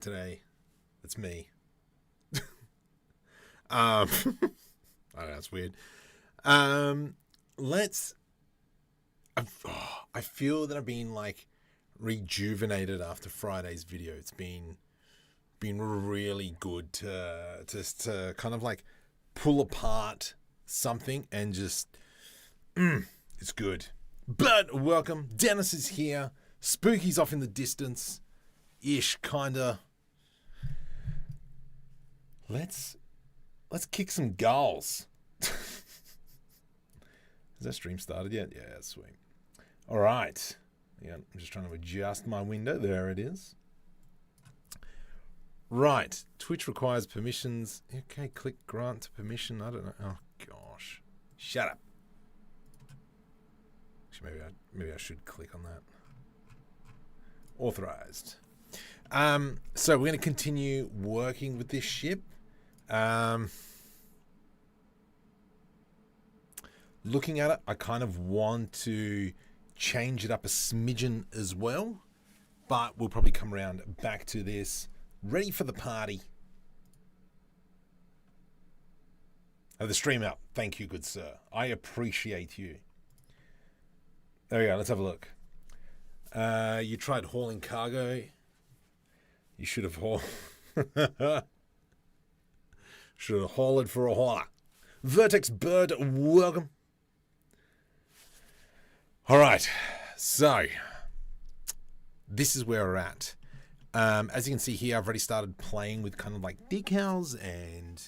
today. It's me. I don't know, that's weird. Let's. I feel that I've been like rejuvenated after Friday's video. It's been really good to kind of like pull apart something and just it's good. But welcome, Dennis is here. Spooky's off in the distance, ish, kinda. Let's kick some goals. Has that stream started yet? Yeah, sweet. All right. Yeah, I'm just trying to adjust my window. There it is. Right. Twitch requires permissions. Okay, click grant to permission. I don't know. Oh gosh. Shut up. Actually, maybe I should click on that. Authorized. So we're going to continue working with this ship. Looking at it, I kind of want to change it up a smidgen as well, but we'll probably come around back to this. Ready for the party. Oh, the stream up. Thank you, good sir. I appreciate you. There we go. Let's have a look. You tried hauling cargo. You should have hauled. Should have hauled for a hauler. Vertex Bird, welcome. All right, so this is where we're at. As you can see here, I've already started playing with kind of like decals and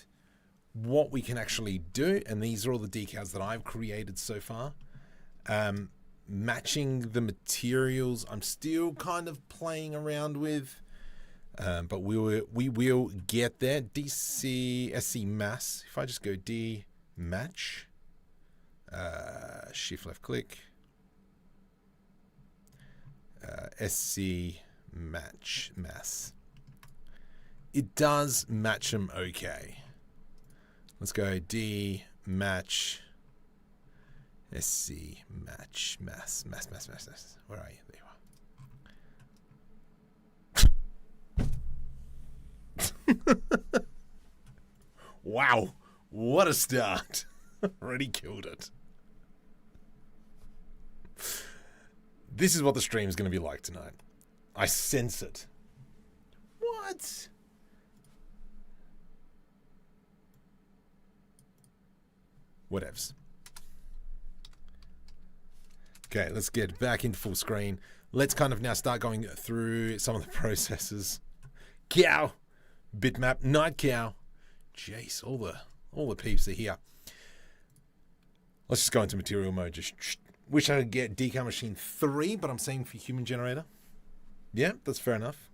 what we can actually do. And these are all the decals that I've created so far. Matching the materials, I'm still kind of playing around with. But we will get there. DC SC mass. If I just go D match, shift left click, SC match mass. It does match them okay. Let's go D match SC match mass. Where are you? There you are. Wow, what a start. Already killed it. This is what the stream is going to be like tonight. I sense it. What? Whatevs. Okay, let's get back into full screen. Let's kind of now start going through some of the processes. Cow. Bitmap, night cow. Jeez, all the peeps are here. Let's just go into material mode. Just wish I could get decal machine 3, but I'm saying for human generator. Yeah, that's fair enough.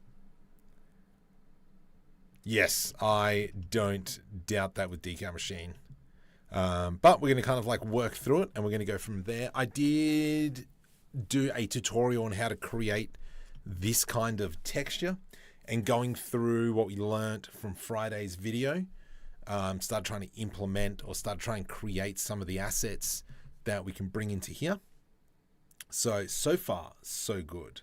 Yes, I don't doubt that with decal machine. But we're going to kind of like work through it and we're going to go from there. I did do a tutorial on how to create this kind of texture. And going through what we learned from Friday's video, start trying to implement or start trying to create some of the assets that we can bring into here. So far, so good.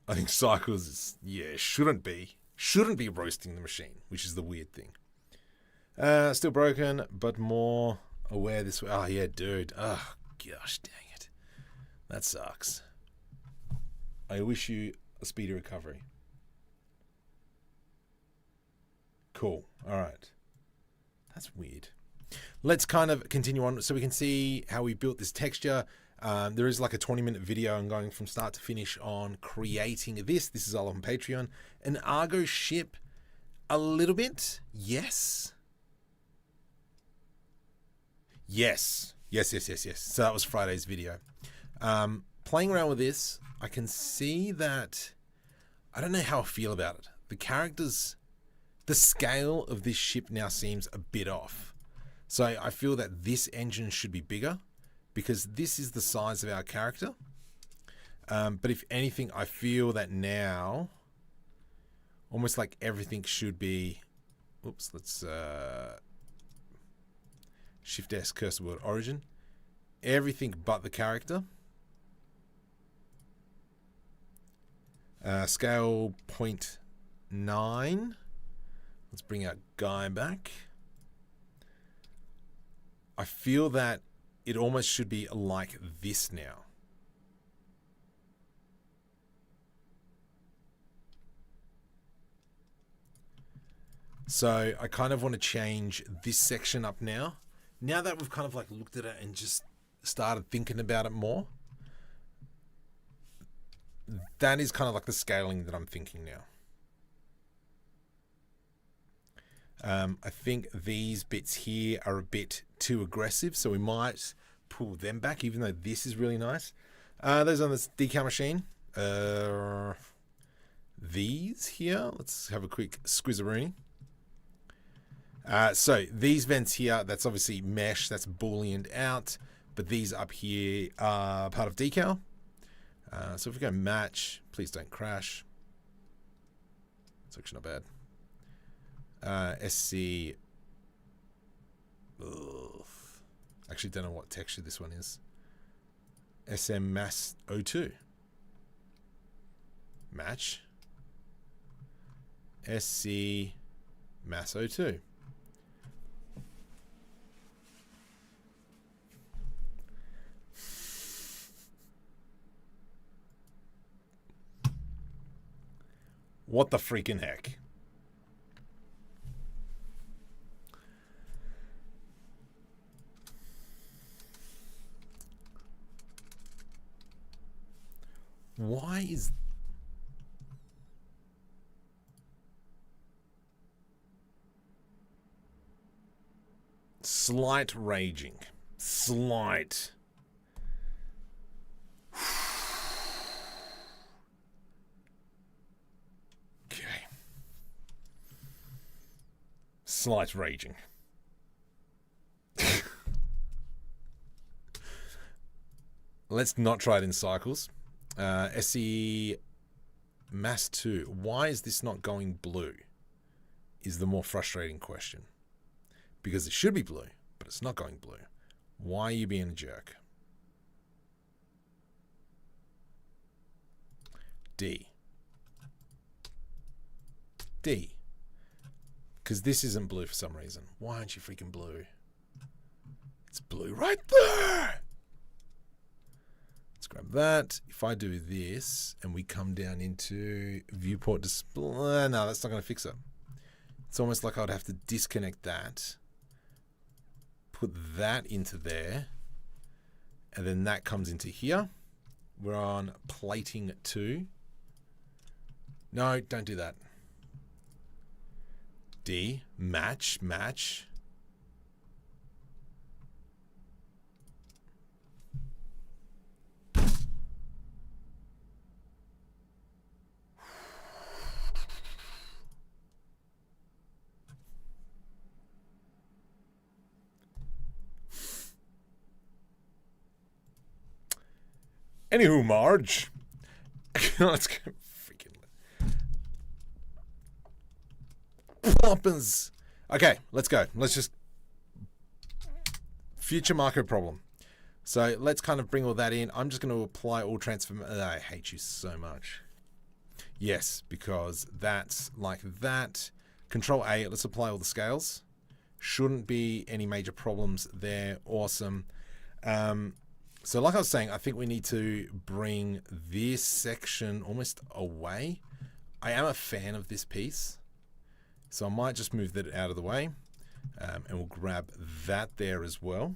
I think Cycles is, shouldn't be roasting the machine, which is the weird thing. Still broken, but more aware this way. Oh, yeah, dude. Oh, gosh, dang it. That sucks. I wish you a speedy recovery. Cool. All right. That's weird. Let's kind of continue on so we can see how we built this texture. There is like a 20-minute video I'm going from start to finish on creating this. This is all on Patreon. An Argo ship, a little bit. Yes. So that was Friday's video. Playing around with this, I can see that I don't know how I feel about it. The characters, the scale of this ship now seems a bit off. So I feel that this engine should be bigger because this is the size of our character. But if anything, I feel that now almost like everything should be, oops, let's Shift S, cursor word origin. Everything but the character. Scale 0.9. Let's bring our guy back. I feel that it almost should be like this now. So I kind of want to change this section up now. Now that we've kind of like looked at it and just started thinking about it more, that is kind of like the scaling that I'm thinking now. I think these bits here are a bit too aggressive, so we might pull them back, even though this is really nice. Those on this decal machine. These here, let's have a quick squizzaroonie. So these vents here, that's obviously mesh, that's booleaned out, but these up here are part of decal. So if we go match, please don't crash. It's actually not bad. SC. Ugh. Actually don't know what texture this one is. SM mass 02. Match. SC mass 02. What the freaking heck? Why is... Slight raging. Slight. Okay. Slight raging. Let's not try it in cycles. SE Mass 2. Why is this not going blue? Is the more frustrating question. Because it should be blue, but it's not going blue. Why are you being a jerk? D. D. Because this isn't blue for some reason. Why aren't you freaking blue? It's blue right there! Let's grab that. If I do this and we come down into viewport display, no, that's not going to fix it. It's almost like I'd have to disconnect that, put that into there, and then that comes into here. We're on plating 2. No, don't do that. D, match, match. Anywho, Marge. Let's go. Freaking ploppers. Okay, let's go. Let's just future marker problem. So let's kind of bring all that in. I'm just going to apply all transform. I hate you so much. Yes, because that's like that. Control A. Let's apply all the scales. Shouldn't be any major problems there. Awesome. So like I was saying, I think we need to bring this section almost away. I am a fan of this piece, so I might just move that out of the way, and we'll grab that there as well.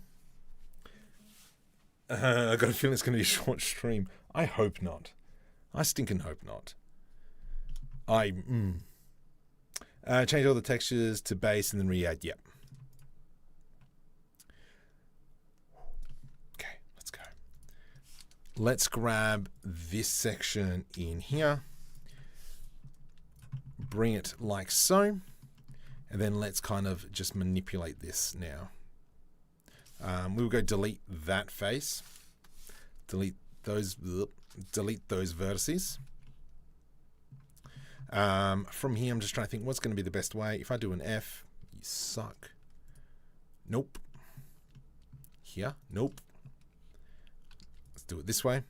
I've got a feeling it's going to be a short stream. I hope not. I stinking hope not. Change all the textures to base and then re-add. Yep. Let's grab this section in here, bring it like so, and then let's kind of just manipulate this now. We'll go delete that face, delete those vertices. From here, I'm just trying to think what's going to be the best way. If I do an F, you suck. Nope. Here, nope. Do it this way.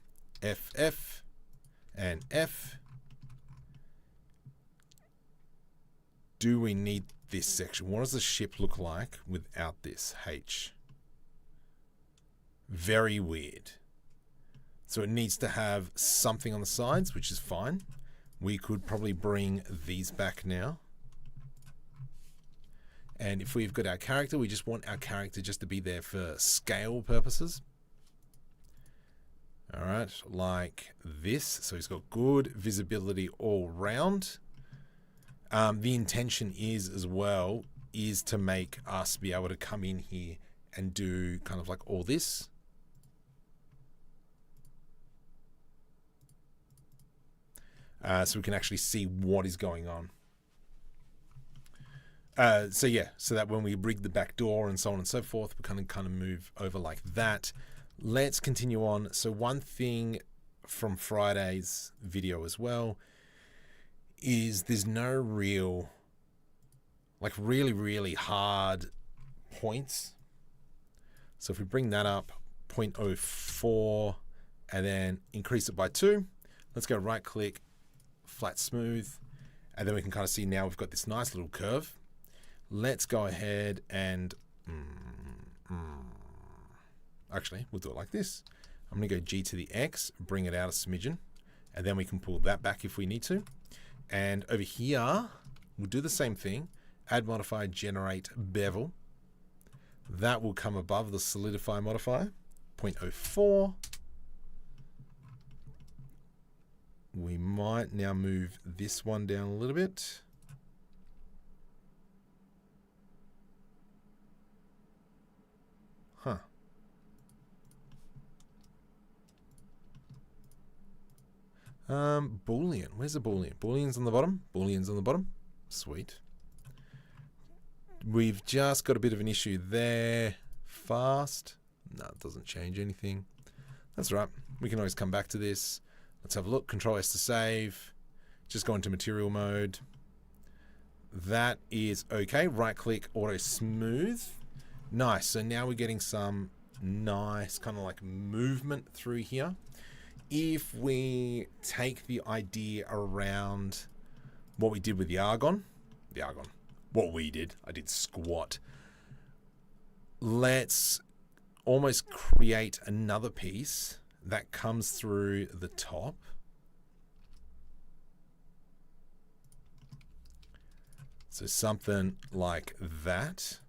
F, F, and F, do we need this section? What does the ship look like without this H? Very weird. So it needs to have something on the sides, which is fine. We could probably bring these back now. And if we've got our character, we just want our character just to be there for scale purposes. All right, like this. So he's got good visibility all round. The intention is as well is to make us be able to come in here and do kind of like all this. So we can actually see what is going on. So yeah, so that when we rig the back door and so on and so forth, we kind of move over like that. Let's continue on. So one thing from Friday's video as well is there's no real, like really hard points. So if we bring that up 0.04 and then increase it by 2, let's go right click, flat smooth, and then we can kind of see now we've got this nice little curve. Let's go ahead and actually we'll do it like this. I'm going to go G to the X, bring it out a smidgen, and then we can pull that back if we need to. And over here we'll do the same thing, add modifier, generate bevel. That will come above the solidify modifier 0.04. We might now move this one down a little bit. Huh. Boolean. Where's the Boolean? Boolean's on the bottom. Boolean's on the bottom. Sweet. We've just got a bit of an issue there. Fast. No, it doesn't change anything. That's right. We can always come back to this. Let's have a look. Control S to save. Just go into material mode. That is okay. Right click, auto smooth. Nice. So now we're getting some nice kind of like movement through here. If we take the idea around what we did with the argon, what we did, I did squat. Let's almost create another piece that comes through the top. So something like that.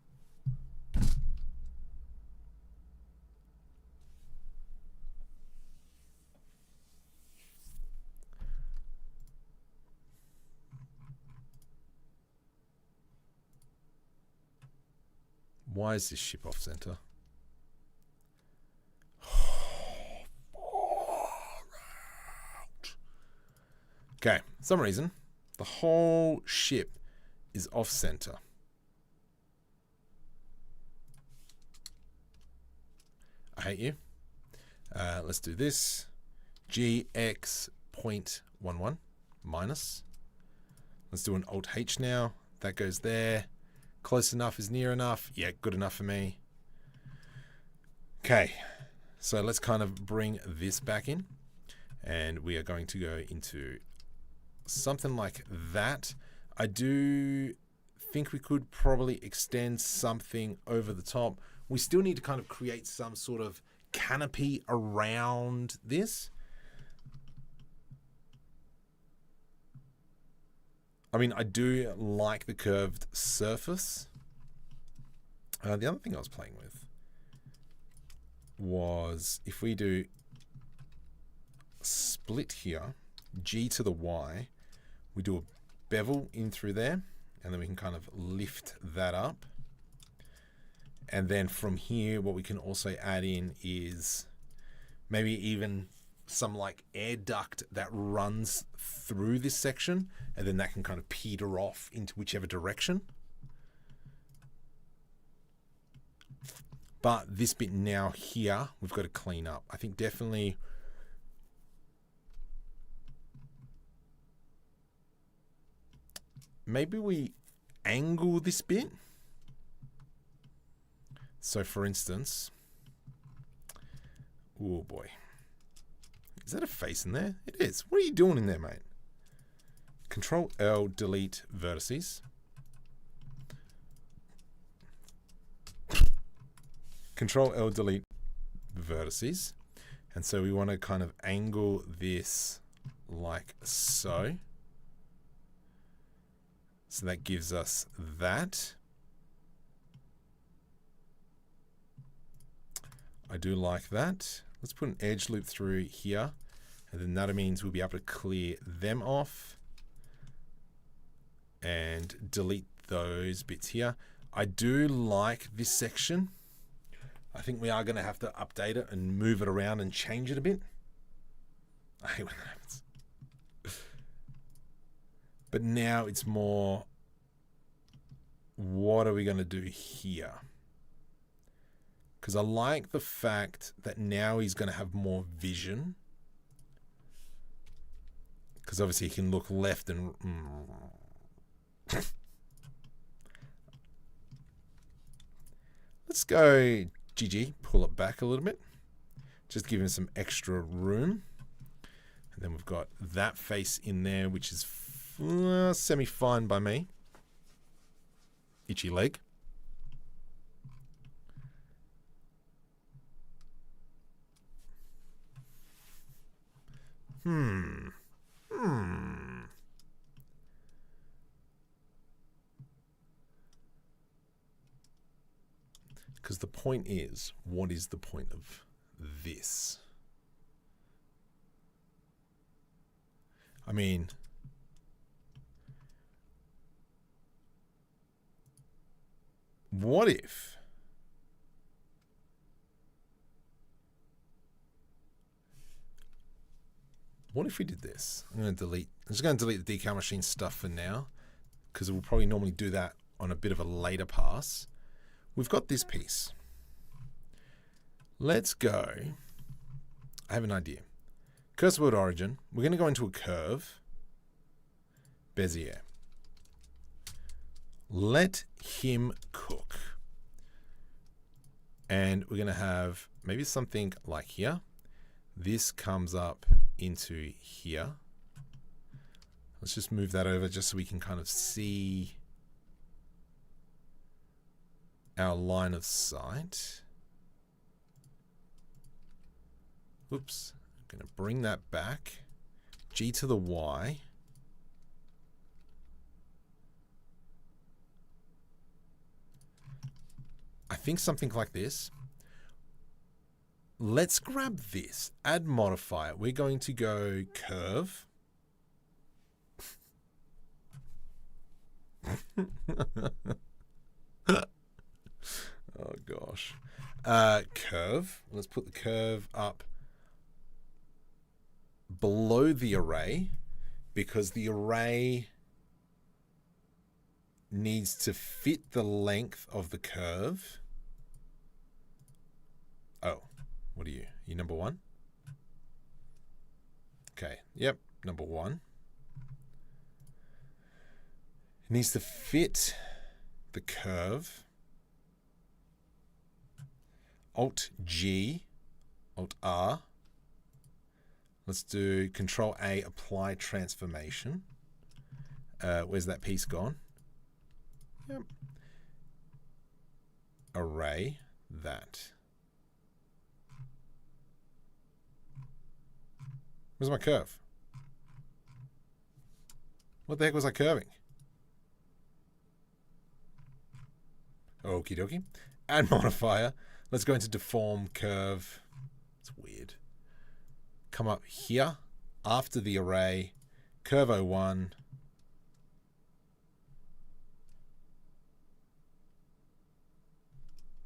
Why is this ship off center? Okay, for some reason, the whole ship is off center. I hate you. Let's do this. GX 0.11 minus. Let's do an Alt H now. That goes there. Close enough is near enough. Yeah, good enough for me. Okay, so let's kind of bring this back in. And we are going to go into something like that. I do think we could probably extend something over the top. We still need to kind of create some sort of canopy around this. I mean, I do like the curved surface. The other thing I was playing with was if we do split here, G to the Y, we do a bevel in through there, and then we can kind of lift that up. And then from here, what we can also add in is maybe even some like air duct that runs through this section, and then that can kind of peter off into whichever direction. But this bit now here, we've got to clean up. I think definitely maybe we angle this bit. So for instance, oh boy. Is that a face in there? It is. What are you doing in there, mate? Control L, delete vertices. Control L, delete vertices. And so we want to kind of angle this like so. So that gives us that. I do like that. Let's put an edge loop through here. And then that means we'll be able to clear them off and delete those bits here. I do like this section. I think we are going to have to update it and move it around and change it a bit. I hate when that happens. But now it's more, what are we going to do here? Because I like the fact that now he's going to have more vision. Because obviously he can look left and... Let's go GG, pull it back a little bit. Just give him some extra room. And then we've got that face in there, which is semi-fine by me. Itchy leg. Because the point is, what is the point of this? I mean, what if we did this? I'm just going to delete the decal machine stuff for now, because we'll probably normally do that on a bit of a later pass. We've got this piece. Let's go. I have an idea. Cursor word origin. We're going to go into a curve. Bezier. Let him cook. And we're going to have maybe something like here. This comes up into here. Let's just move that over just so we can kind of see our line of sight. Oops. I'm going to bring that back. G to the Y. I think something like this. Let's grab this. Add modifier. We're going to go curve. Oh gosh. Curve. Let's put the curve up below the array, because the array needs to fit the length of the curve. Oh, what are you? You number one? Okay, yep, number one. It needs to fit the curve. Alt G, Alt R. Let's do Control A, apply transformation. Where's that piece gone? Yep. Array that. Where's my curve? What the heck was I curving? Okie dokie. Add modifier. Let's go into deform curve. It's weird. Come up here after the array. Curve 01.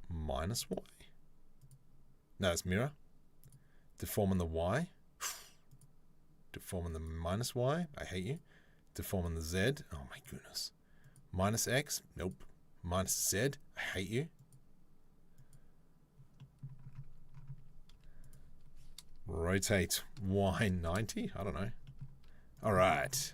Minus Y. No, it's mirror. Deform on the Y. Deform on the minus Y. I hate you. Deform on the Z. Oh my goodness. Minus X. Nope. Minus Z. I hate you. Rotate Y 90. I don't know. All right.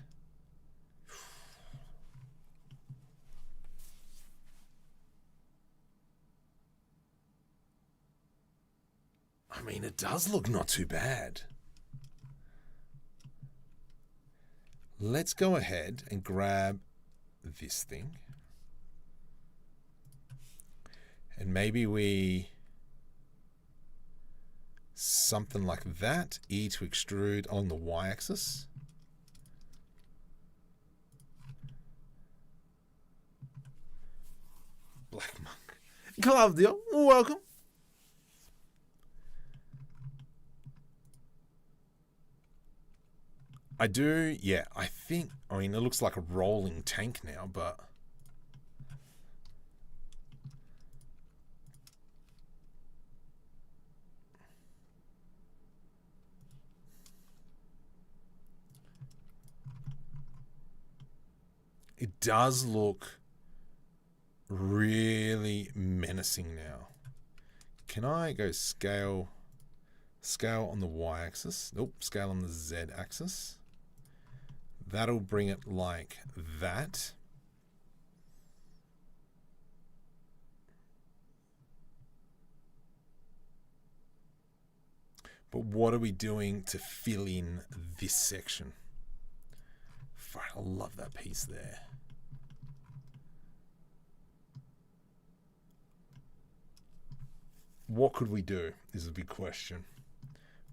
I mean, it does look not too bad. Let's go ahead and grab this thing. And maybe we something like that. E to extrude along the y-axis. Black Monk. Claudio, welcome. I do, yeah, I think, I mean, it looks like a rolling tank now, but it does look really menacing now. Can I go scale on the y-axis? Nope, scale on the z-axis. That'll bring it like that. But what are we doing to fill in this section? I love that piece there. What could we do is a big question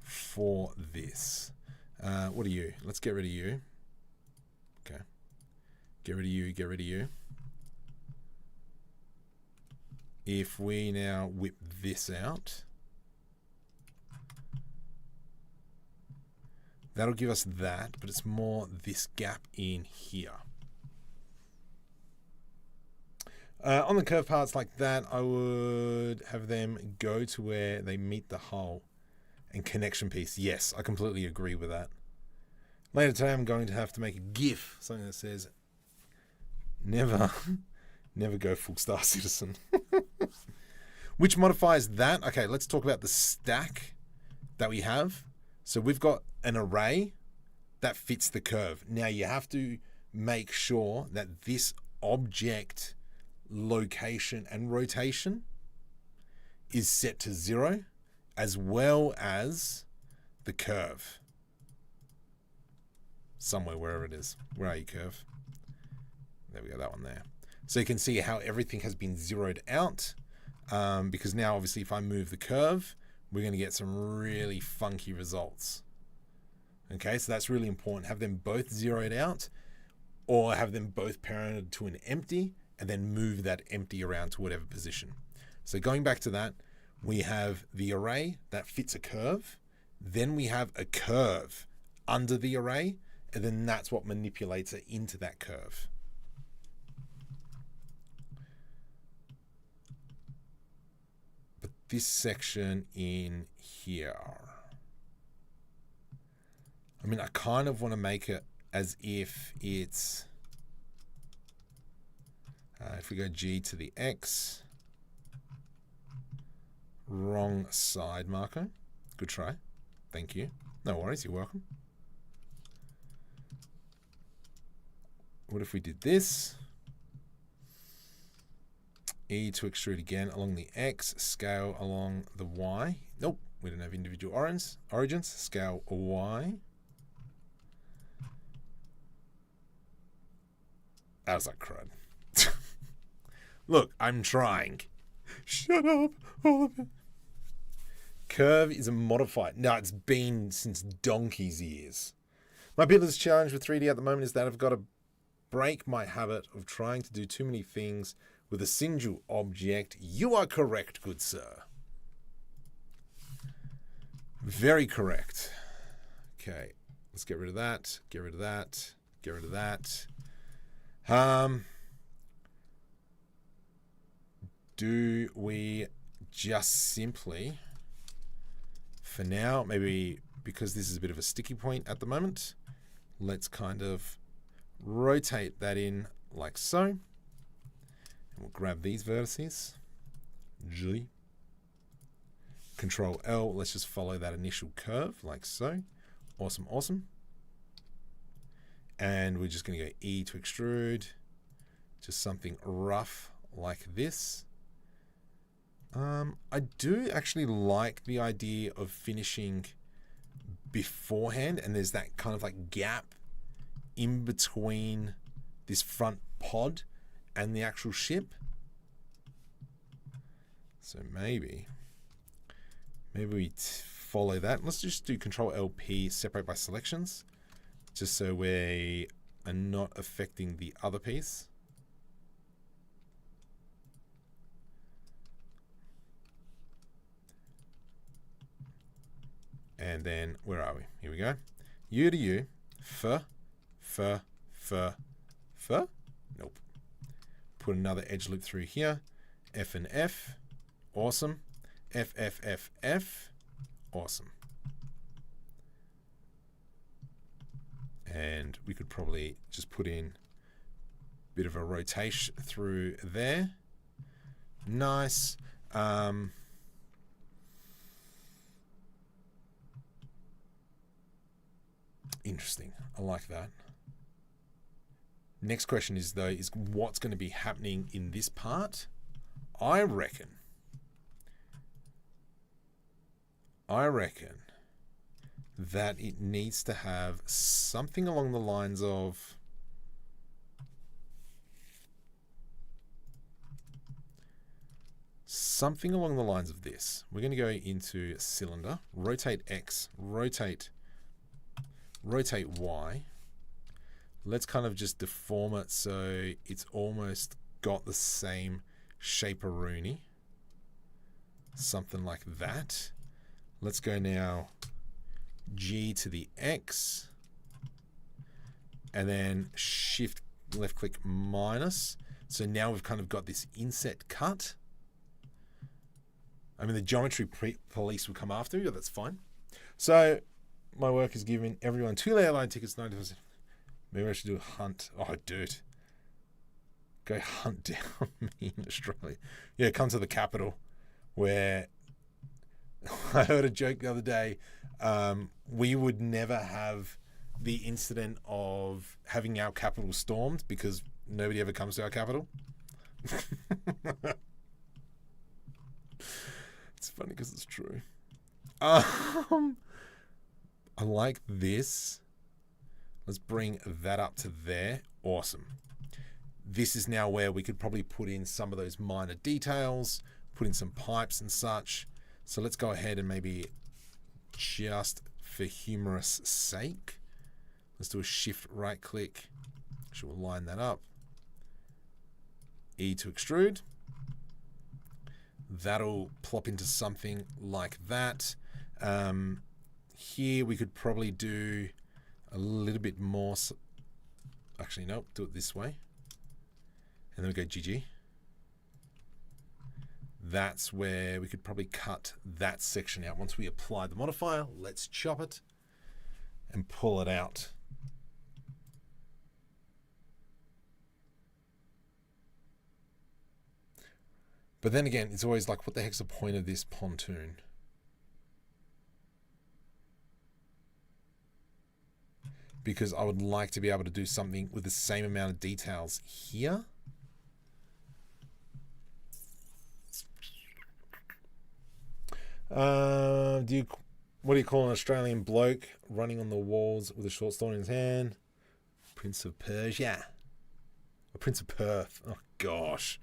for this. What are you? Let's get rid of you. Okay. Get rid of you, get rid of you. If we now whip this out, that'll give us that, but it's more this gap in here. On the curve parts like that, I would have them go to where they meet the hull and connection piece. Yes, I completely agree with that. Later today, I'm going to have to make a GIF, something that says, never go full Star Citizen. Which modifies that. Okay, let's talk about the stack that we have. So we've got an array that fits the curve. Now you have to make sure that this object location and rotation is set to 0, as well as the curve. Somewhere, wherever it is. Where are you, curve? There we go, that one there. So you can see how everything has been zeroed out, because now obviously if I move the curve, we're going to get some really funky results. Okay, so that's really important. Have them both zeroed out, or have them both parented to an empty, and then move that empty around to whatever position. So going back to that, we have the array that fits a curve. Then we have a curve under the array, and then that's what manipulates it into that curve. But this section in here, I mean, I kind of want to make it as if it's, if we go G to the X, wrong side marker. Good try. Thank you. No worries, you're welcome. What if we did this? E to extrude again along the X, scale along the Y. Nope, we don't have individual origins. Scale Y. That was like crud. Look, I'm trying. Shut up, all of it. Curve is a modifier. No, it's been since donkey's years. My biggest challenge with 3D at the moment is that I've got to break my habit of trying to do too many things with a single object. You are correct, good sir. Very correct. Okay, let's get rid of that. Get rid of that. Get rid of that. Do we just simply, for now, maybe because this is a bit of a sticky point at the moment, let's kind of rotate that in like so. And we'll grab these vertices. G. Control L, let's just follow that initial curve like so. Awesome, awesome. And we're just going to go E to extrude. Just something rough like this. I do actually like the idea of finishing beforehand, and there's that kind of like gap in between this front pod and the actual ship. So maybe we follow that. Let's just do Control LP, separate by selections, just so we are not affecting the other piece. And then, where are we? Here we go. U to U, fur. Nope. Put another edge loop through here. F and F. Awesome. F, F, F, F. Awesome. And we could probably just put in a bit of a rotation through there. Nice. Interesting. I like that. Next question is, though, is what's going to be happening in this part? I reckon that it needs to have something along the lines of this. We're going to go into cylinder, rotate X, rotate Y. Let's kind of just deform it so it's almost got the same shape-a-rooney. Something like that. Let's go now G to the X. And then shift left click minus. So now we've kind of got this inset cut. I mean, the geometry police will come after you, that's fine. So my work is giving everyone 2 layer line tickets, 90%. Maybe I should do a hunt. Oh, dude. Go hunt down me in Australia. Yeah, come to the capital where I heard a joke the other day. We would never have the incident of having our capital stormed because nobody ever comes to our capital. It's funny because it's true. I like this. Let's bring that up to there. Awesome. This is now where we could probably put in some of those minor details, put in some pipes and such. So let's go ahead and maybe just for humorous sake, let's do a shift right click. Actually, we'll line that up. E to extrude. That'll plop into something like that. Here we could probably do a little bit more. Actually, nope, do it this way. And then we go GG. That's where we could probably cut that section out. Once we apply the modifier, let's chop it and pull it out. But then again, it's always like, what the heck's the point of this pontoon? Because I would like to be able to do something with the same amount of details here. What do you call an Australian bloke running on the walls with a short sword in his hand? Prince of Persia. Or Prince of Perth. Oh gosh.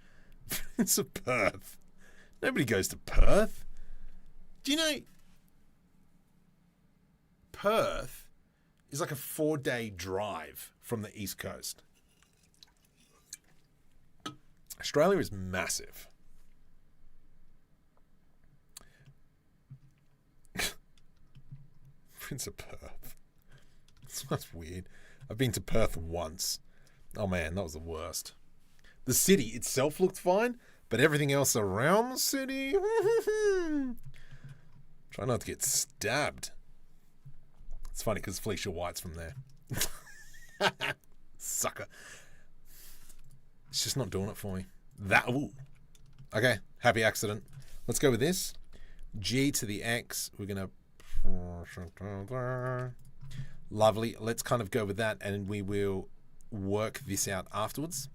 Prince of Perth. Nobody goes to Perth. Do you know Perth is like a 4-day drive from the East Coast. Australia is massive. Prince of Perth. That's weird. I've been to Perth once. Oh man, that was the worst. The city itself looked fine, but everything else around the city... Try not to get stabbed. It's funny because Felicia White's from there. Sucker. It's just not doing it for me. That, ooh. Okay, happy accident. Let's go with this. G to the X. We're going to... Lovely. Let's kind of go with that and we will work this out afterwards.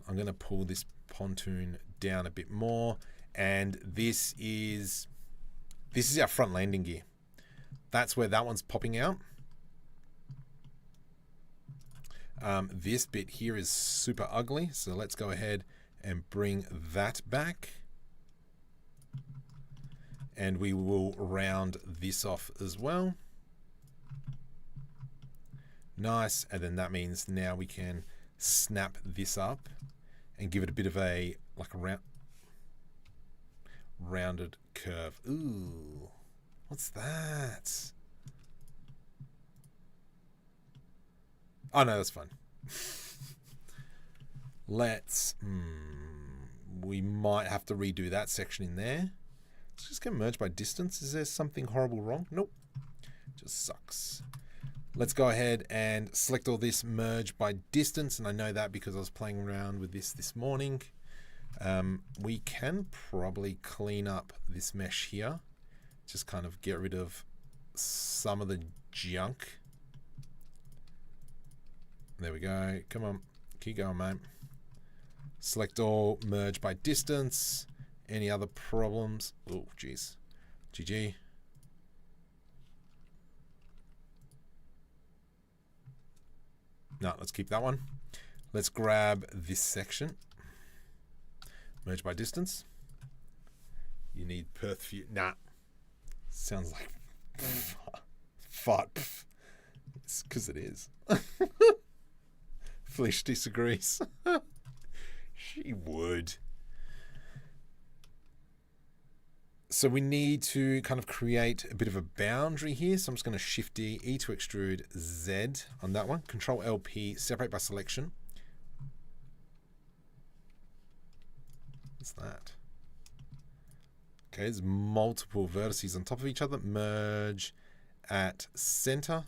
I'm going to pull this pontoon down a bit more. And this is our front landing gear. That's where that one's popping out. This bit here is super ugly, so let's go ahead and bring that back. And we will round this off as well. Nice. And then that means now we can snap this up and give it a bit of a, like a rounded curve. Ooh, what's that? Oh no, that's fine. Let's, we might have to redo that section in there. Let's just get merged by distance. Is there something horrible wrong? Nope, just sucks. Let's go ahead and select all this merge by distance. And I know that because I was playing around with this morning. We can probably clean up this mesh here. Just kind of get rid of some of the junk. There we go. Come on. Keep going, mate. Select all, merge by distance. Any other problems? Oh, geez. GG. No, let's keep that one. Let's grab this section. Merge by distance. You need Perth view. Nah. Sounds like fart. It's because it is. Flesh disagrees. She would. So we need to kind of create a bit of a boundary here. So I'm just going to Shift D, E to extrude Z on that one. Control LP, separate by selection. What's that? Okay, there's multiple vertices on top of each other. Merge at center.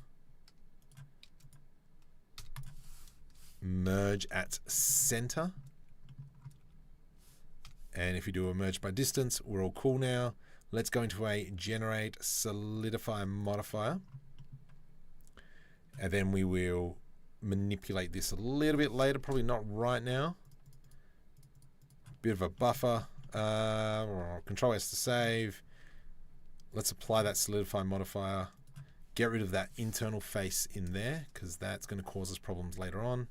Merge at center. And if you do a merge by distance, we're all cool now. Let's go into a generate solidify modifier. And then we will manipulate this a little bit later, probably not right now. Bit of a buffer. Control S to save. Let's apply that solidify modifier. Get rid of that internal face in there because that's going to cause us problems later on.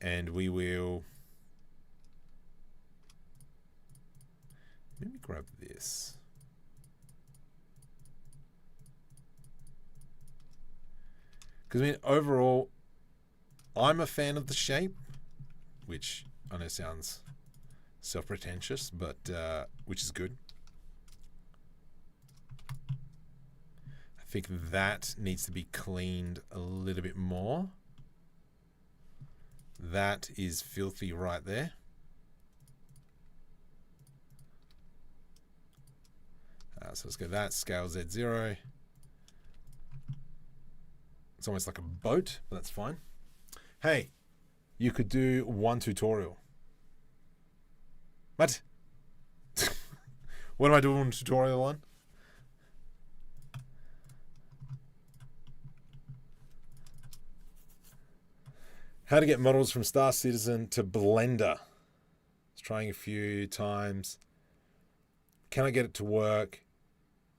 And we will... Let me grab this. Because I mean, overall, I'm a fan of the shape, which I know sounds self-pretentious, but which is good. I think that needs to be cleaned a little bit more. That is filthy right there. So let's go that, scale Z0. It's almost like a boat, but that's fine. Hey, you could do one tutorial. What? What am I doing a tutorial on? How to get models from Star Citizen to Blender. I was trying a few times. Can I get it to work?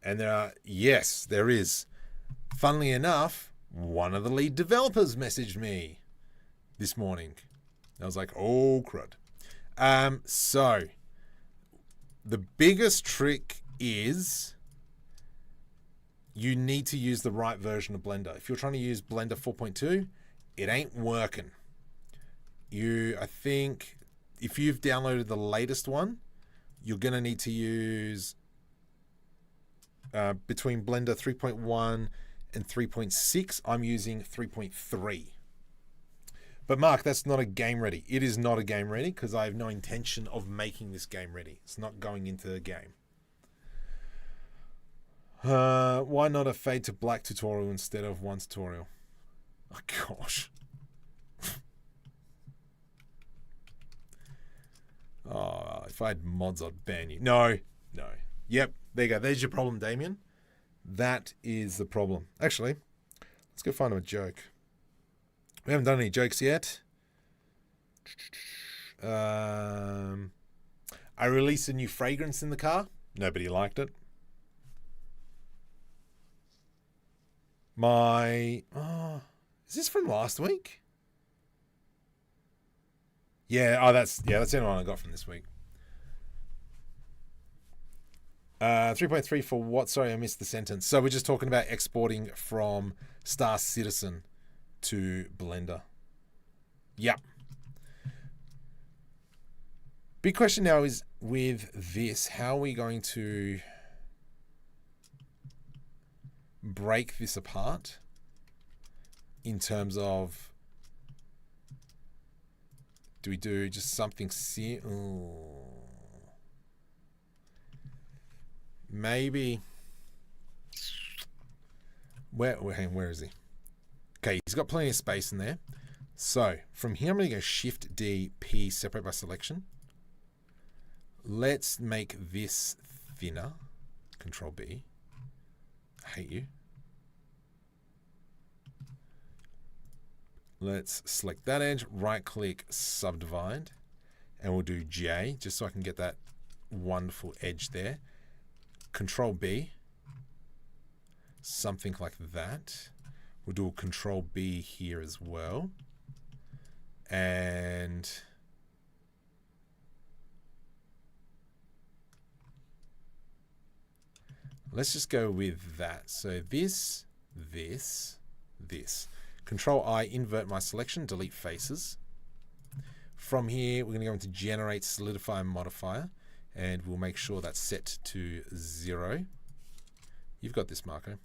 And there are, yes, there is. Funnily enough, one of the lead developers messaged me this morning. I was like, oh, crud. So, the biggest trick is you need to use the right version of Blender. If you're trying to use Blender 4.2, it ain't working. I think, if you've downloaded the latest one, you're going to need to use... between Blender 3.1 and 3.6, I'm using 3.3. But Mark, that's not a game ready. It is not a game ready because I have no intention of making this game ready. It's not going into the game. Why not a fade to black tutorial instead of one tutorial? Oh gosh. Oh, if I had mods, I'd ban you. No. Yep. There you go. There's your problem, Damien. That is the problem. Actually, let's go find him a joke. We haven't done any jokes yet. I released a new fragrance in the car. Nobody liked it. Is this from last week? Yeah. Oh, that's the only one I got from this week. 3.3 for what? Sorry, I missed the sentence. So we're just talking about exporting from Star Citizen to Blender. Yep. Big question now is with this, how are we going to break this apart in terms of, do we do just something maybe where is he? Okay, he's got plenty of space in there. So from here I'm going to go Shift D, P, separate by selection. Let's make this thinner. Control B. I hate you. Let's select that edge, right click, subdivide, and we'll do J just so I can get that wonderful edge there. Control B, something like that. We'll do a Control B here as well. And let's just go with that. So this. Control I, invert my selection, delete faces. From here, we're going to go into Generate Solidify Modifier, and we'll make sure that's set to 0. You've got this, Marco.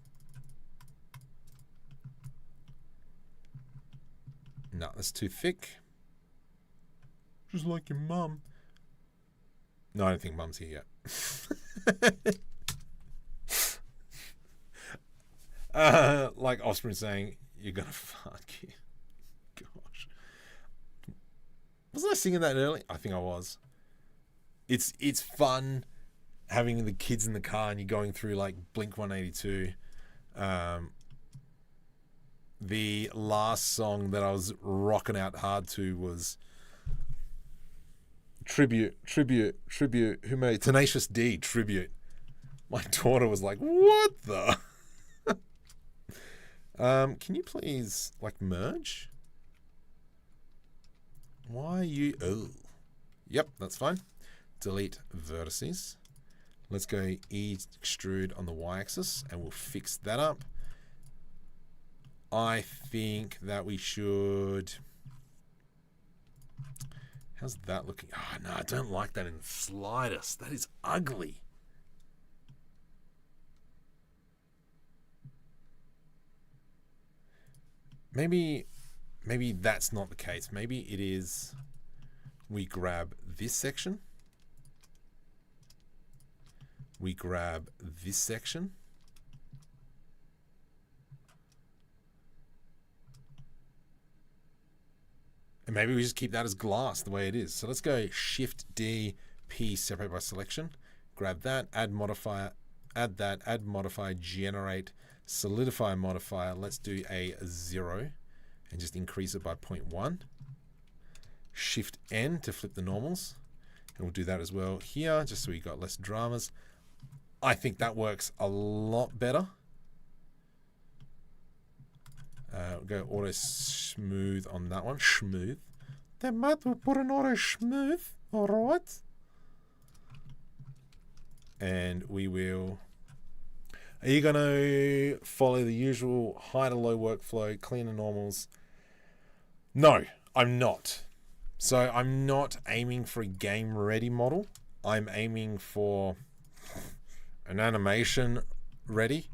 No, that's too thick. Just like your mum. No, I don't think mum's here yet. Like Offspring saying, you're gonna fart, kid. Gosh. Wasn't I singing that early? I think I was. It's fun having the kids in the car and you're going through like Blink 182. The last song that I was rocking out hard to was Tribute. Who made Tenacious D, Tribute. My daughter was like, what the? Can you please like merge? Why are you? Oh, yep, that's fine. Delete vertices. Let's go extrude on the y-axis and we'll fix that up. I think that we should. How's that looking? Oh no, I don't like that in the slightest. That is ugly. Maybe that's not the case. Maybe it is, we grab this section. We grab this section. And maybe we just keep that as glass the way it is. So let's go Shift D, P, separate by selection. Grab that, add modifier, add that, add modifier, generate, solidify modifier. Let's do a 0 and just increase it by 0.1. Shift N to flip the normals. And we'll do that as well here, just so we got less dramas. I think that works a lot better. We'll go auto smooth on that one. Smooth. Then Matt will put an auto smooth. Alright. And we will. Are you going to follow the usual high to low workflow, clean the normals? No, I'm not. So I'm not aiming for a game ready model. I'm aiming for an animation ready,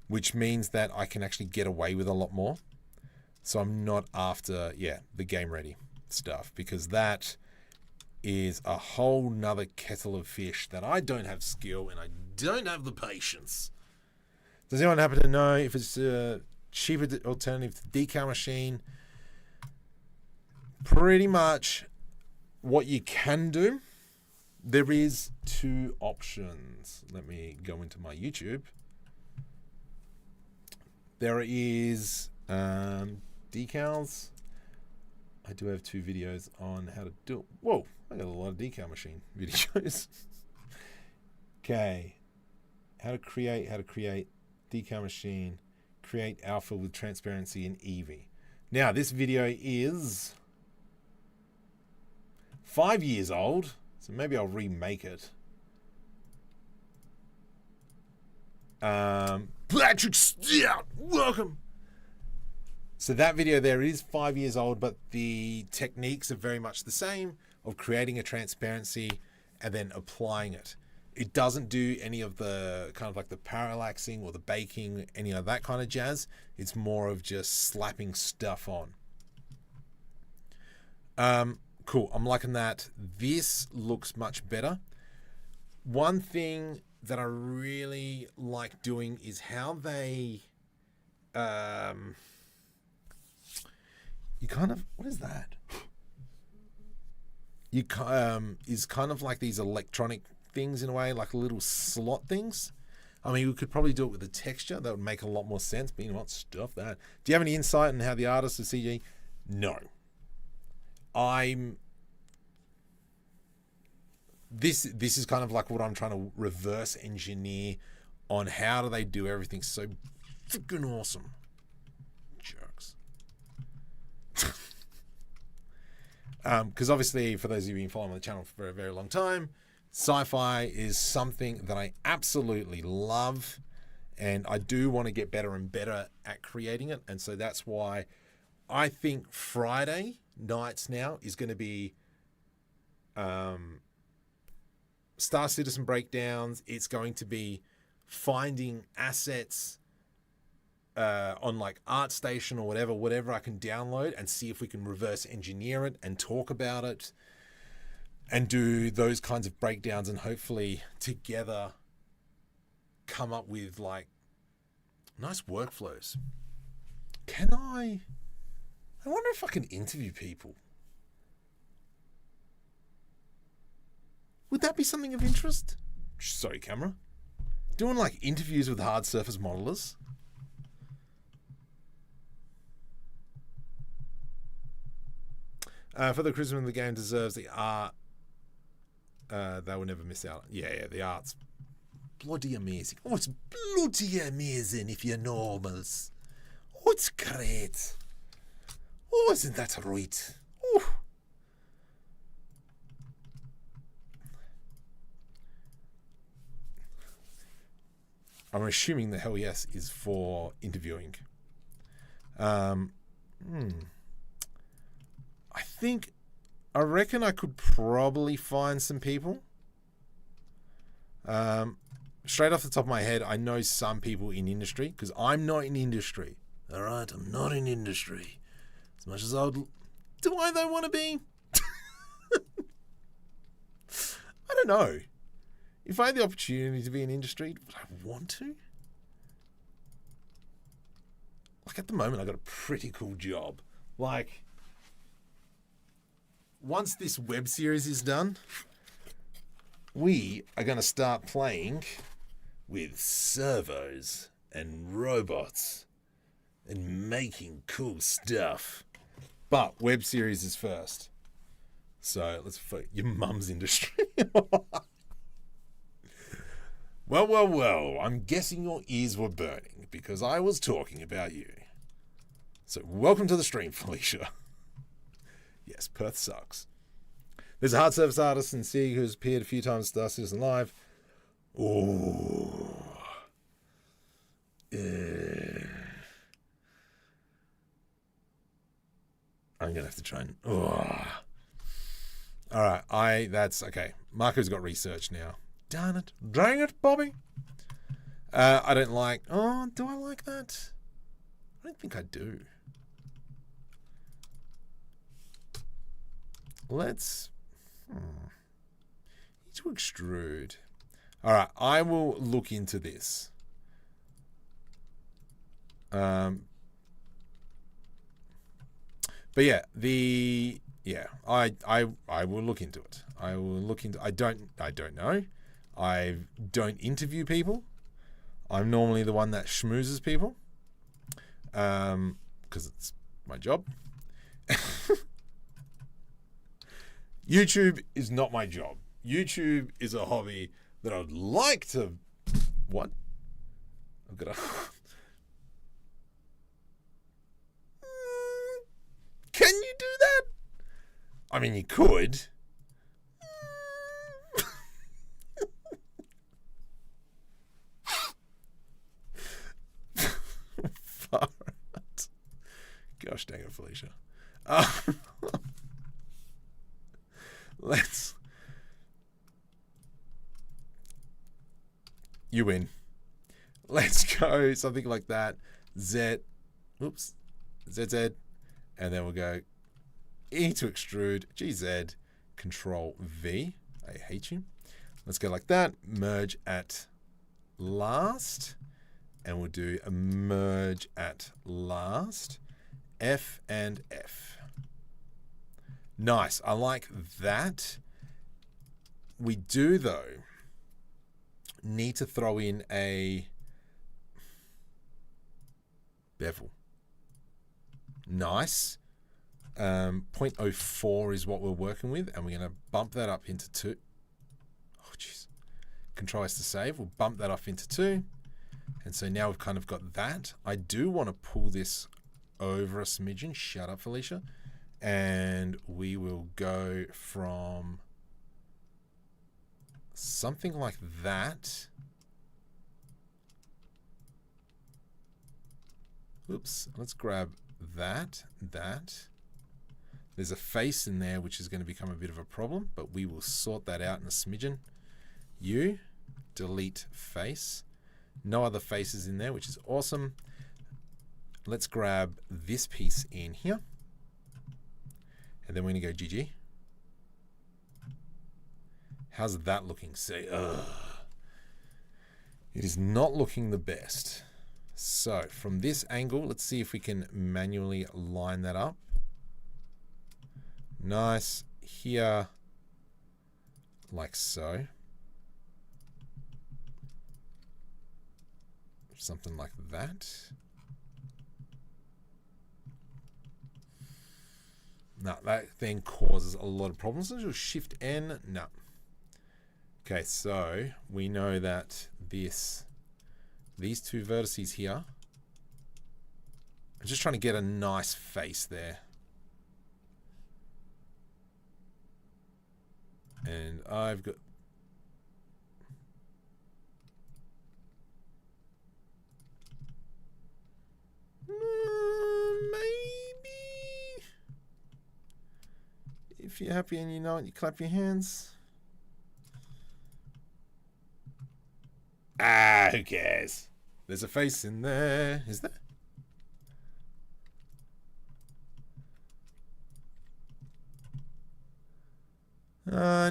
which means that I can actually get away with a lot more. So I'm not after, the game ready stuff, because that is a whole nother kettle of fish that I don't have skill and I don't have the patience. Does anyone happen to know if it's a cheaper alternative to decal machine? Pretty much what you can do, there is 2 options. Let me go into my YouTube. There is decals. I do have 2 videos on how to do it. Whoa, I got a lot of decal machine videos. Okay. How to create decal machine, create alpha with transparency in Eevee. Now, this video is 5 years old, so maybe I'll remake it. Patrick Stout, welcome. So that video there is 5 years old, but the techniques are very much the same of creating a transparency and then applying it. It doesn't do any of the kind of like the parallaxing or the baking, any of that kind of jazz. It's more of just slapping stuff on. Cool. I'm liking that. This looks much better. One thing that I really like doing is how they, you kind of, what is that? You is kind of like these electronic things in a way, like little slot things. I mean, we could probably do it with a texture. That would make a lot more sense, but you know what? Stuff that. Do you have any insight on how the artists of CG? No. This is kind of like what I'm trying to reverse engineer on how do they do everything so freaking awesome. Jerks. Because obviously, for those of you who've been following the channel for a very long time, sci-fi is something that I absolutely love, and I do want to get better and better at creating it. And so that's why I think Friday nights now is going to be Star Citizen breakdowns. It's going to be finding assets on like ArtStation or whatever I can download and see if we can reverse engineer it and talk about it and do those kinds of breakdowns, and hopefully together come up with like nice workflows. I wonder if I can interview people. Would that be something of interest? Sorry, camera. Doing like interviews with hard surface modelers. For the charisma, the game deserves the art. They will never miss out. Yeah, the art's bloody amazing. Oh, it's bloody amazing if you're normals. Oh, it's great. Oh, isn't that right? Oh. I'm assuming the hell yes is for interviewing. I reckon I could probably find some people. Straight off the top of my head, I know some people in industry, because I'm not in industry. All right, I'm not in industry. As much as I would... Do I, though, want to be? I don't know. If I had the opportunity to be in industry, would I want to? Like, at the moment, I got a pretty cool job. Like, once this web series is done, we are going to start playing with servos and robots and making cool stuff. But web series is first. So let's for your mum's industry. Well, I'm guessing your ears were burning because I was talking about you. So welcome to the stream, Felicia. Yes, Perth sucks. There's a hard surface artist in C who's appeared a few times at Star Citizen Live. Oh. I'm going to have to try and... Oh. All right, that's... Okay, Marco's got research now. Darn it. Dang it, Bobby. I don't like... Oh, do I like that? I don't think I do. Let's... Need to extrude. All right, I will look into this. But yeah, I will look into it. I will look into... I don't know. I don't interview people. I'm normally the one that schmoozes people. Because it's my job. YouTube is not my job. YouTube is a hobby that I'd like to... What? I've got to... Can you do that? I mean, you could. Gosh dang it, Felicia. Let's... You win. Let's go something like that. Z. Oops. ZZ. And then we'll go E to extrude. GZ. Control V. I hate you. Let's go like that. Merge at last. And we'll do a merge at last. F and F. Nice. I like that. We do, though, need to throw in a bevel. Nice. 0.04 is what we're working with, and we're going to bump that up into 2. Oh, jeez. Control S to save. We'll bump that up into 2. And so now we've kind of got that. I do want to pull this over a smidgen. Shut up, Felicia. And we will go from something like that. Oops. Let's grab that. There's a face in there, which is going to become a bit of a problem, but we will sort that out in a smidgen. U, delete face. No other faces in there, which is awesome. Let's grab this piece in here. And then we're going to go GG. How's that looking? See, it is not looking the best. So from this angle, let's see if we can manually line that up. Nice. Here, like so. Something like that. No, that then causes a lot of problems. Let's do Shift N. No. Okay, so we know that these two vertices here. I'm just trying to get a nice face there. And I've got... maybe... if you're happy and you know it, you clap your hands. Ah, who cares? There's a face in there. Is there?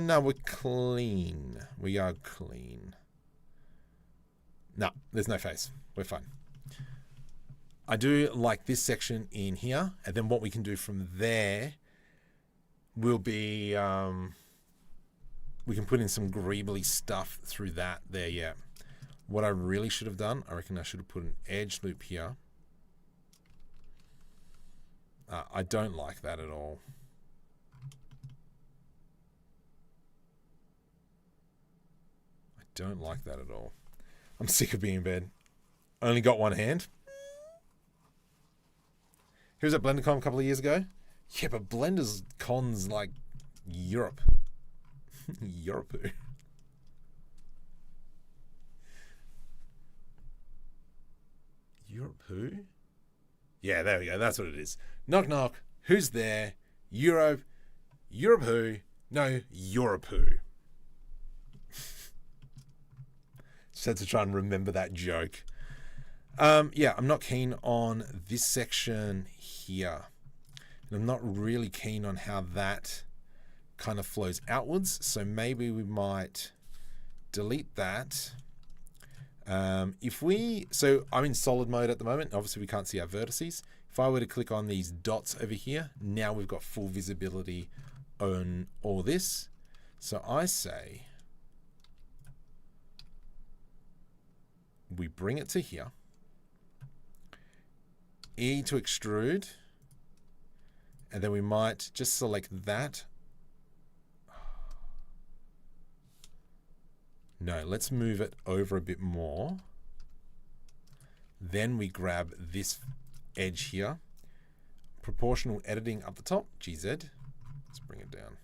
No, we're clean. We are clean. No, there's no face. We're fine. I do like this section in here, and then what we can do from there will be we can put in some greebly stuff through that there. Yeah, what I really should have done, I reckon I should have put an edge loop here. I don't like that at all. I don't like that at all. I'm sick of being in bed. Only got one hand. He was at BlenderCon a couple of years ago. Yeah, but Blender's con's like Europe. Europe. Europe who? Yeah, there we go. That's what it is. Knock knock. Who's there? Europe. Europe who? No, Europe who. Just had to try and remember that joke. Yeah, I'm not keen on this section here. And I'm not really keen on how that kind of flows outwards. So maybe we might delete that. So I'm in solid mode at the moment. Obviously we can't see our vertices. If I were to click on these dots over here, now we've got full visibility on all this. So I say we bring it to here. E to extrude. And then we might just select that. No, let's move it over a bit more. Then we grab this edge here. Proportional editing up the top, GZ. Let's bring it down.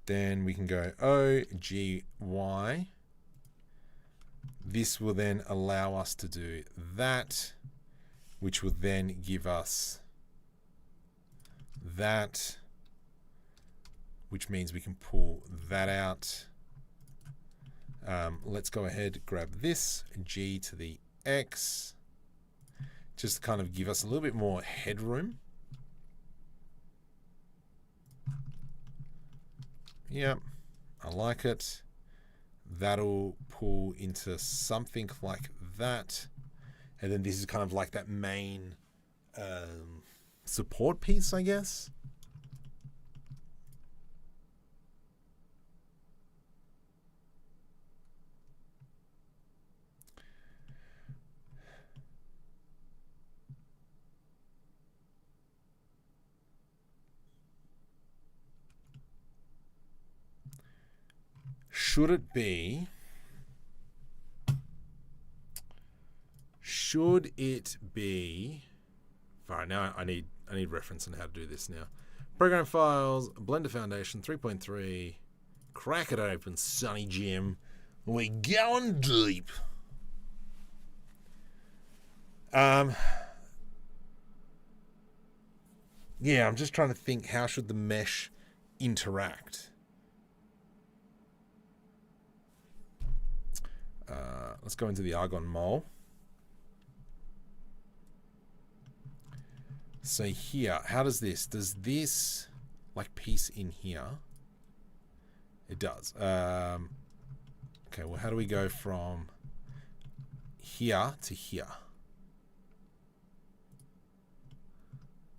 Then we can go O, G, Y. This will then allow us to do that, which will then give us that, which means we can pull that out. Let's go ahead, grab this, G to the X, just to kind of give us a little bit more headroom. Yep, I like it. That'll pull into something like that. And then this is kind of like that main support piece, I guess. Should it be? Should it be? All right, now I need reference on how to do this now. Program files, Blender Foundation 3.3. Crack it open, Sonny Jim. We're going deep. Yeah, I'm just trying to think, how should the mesh interact? Let's go into the Argon Mole. So here, how does this like piece in here? It does. Okay, well, how do we go from here to here?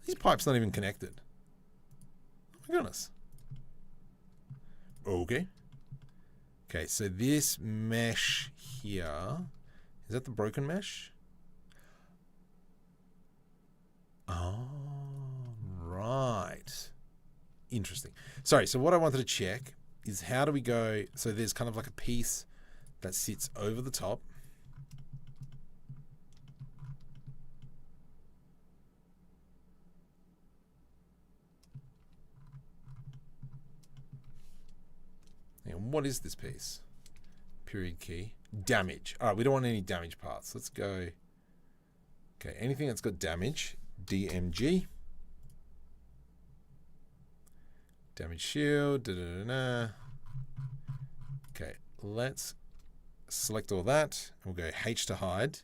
These pipes not even connected. Oh my goodness. Okay. Okay, so this mesh here, is that the broken mesh? Oh, right. Interesting. Sorry, so what I wanted to check is how do we go, so there's kind of like a piece that sits over the top. And what is this piece? Period key. Damage. All right, we don't want any damage parts. Let's go. Okay, anything that's got damage. DMG. Damage shield. Da, da, da, da. Okay, let's select all that. And we'll go H to hide.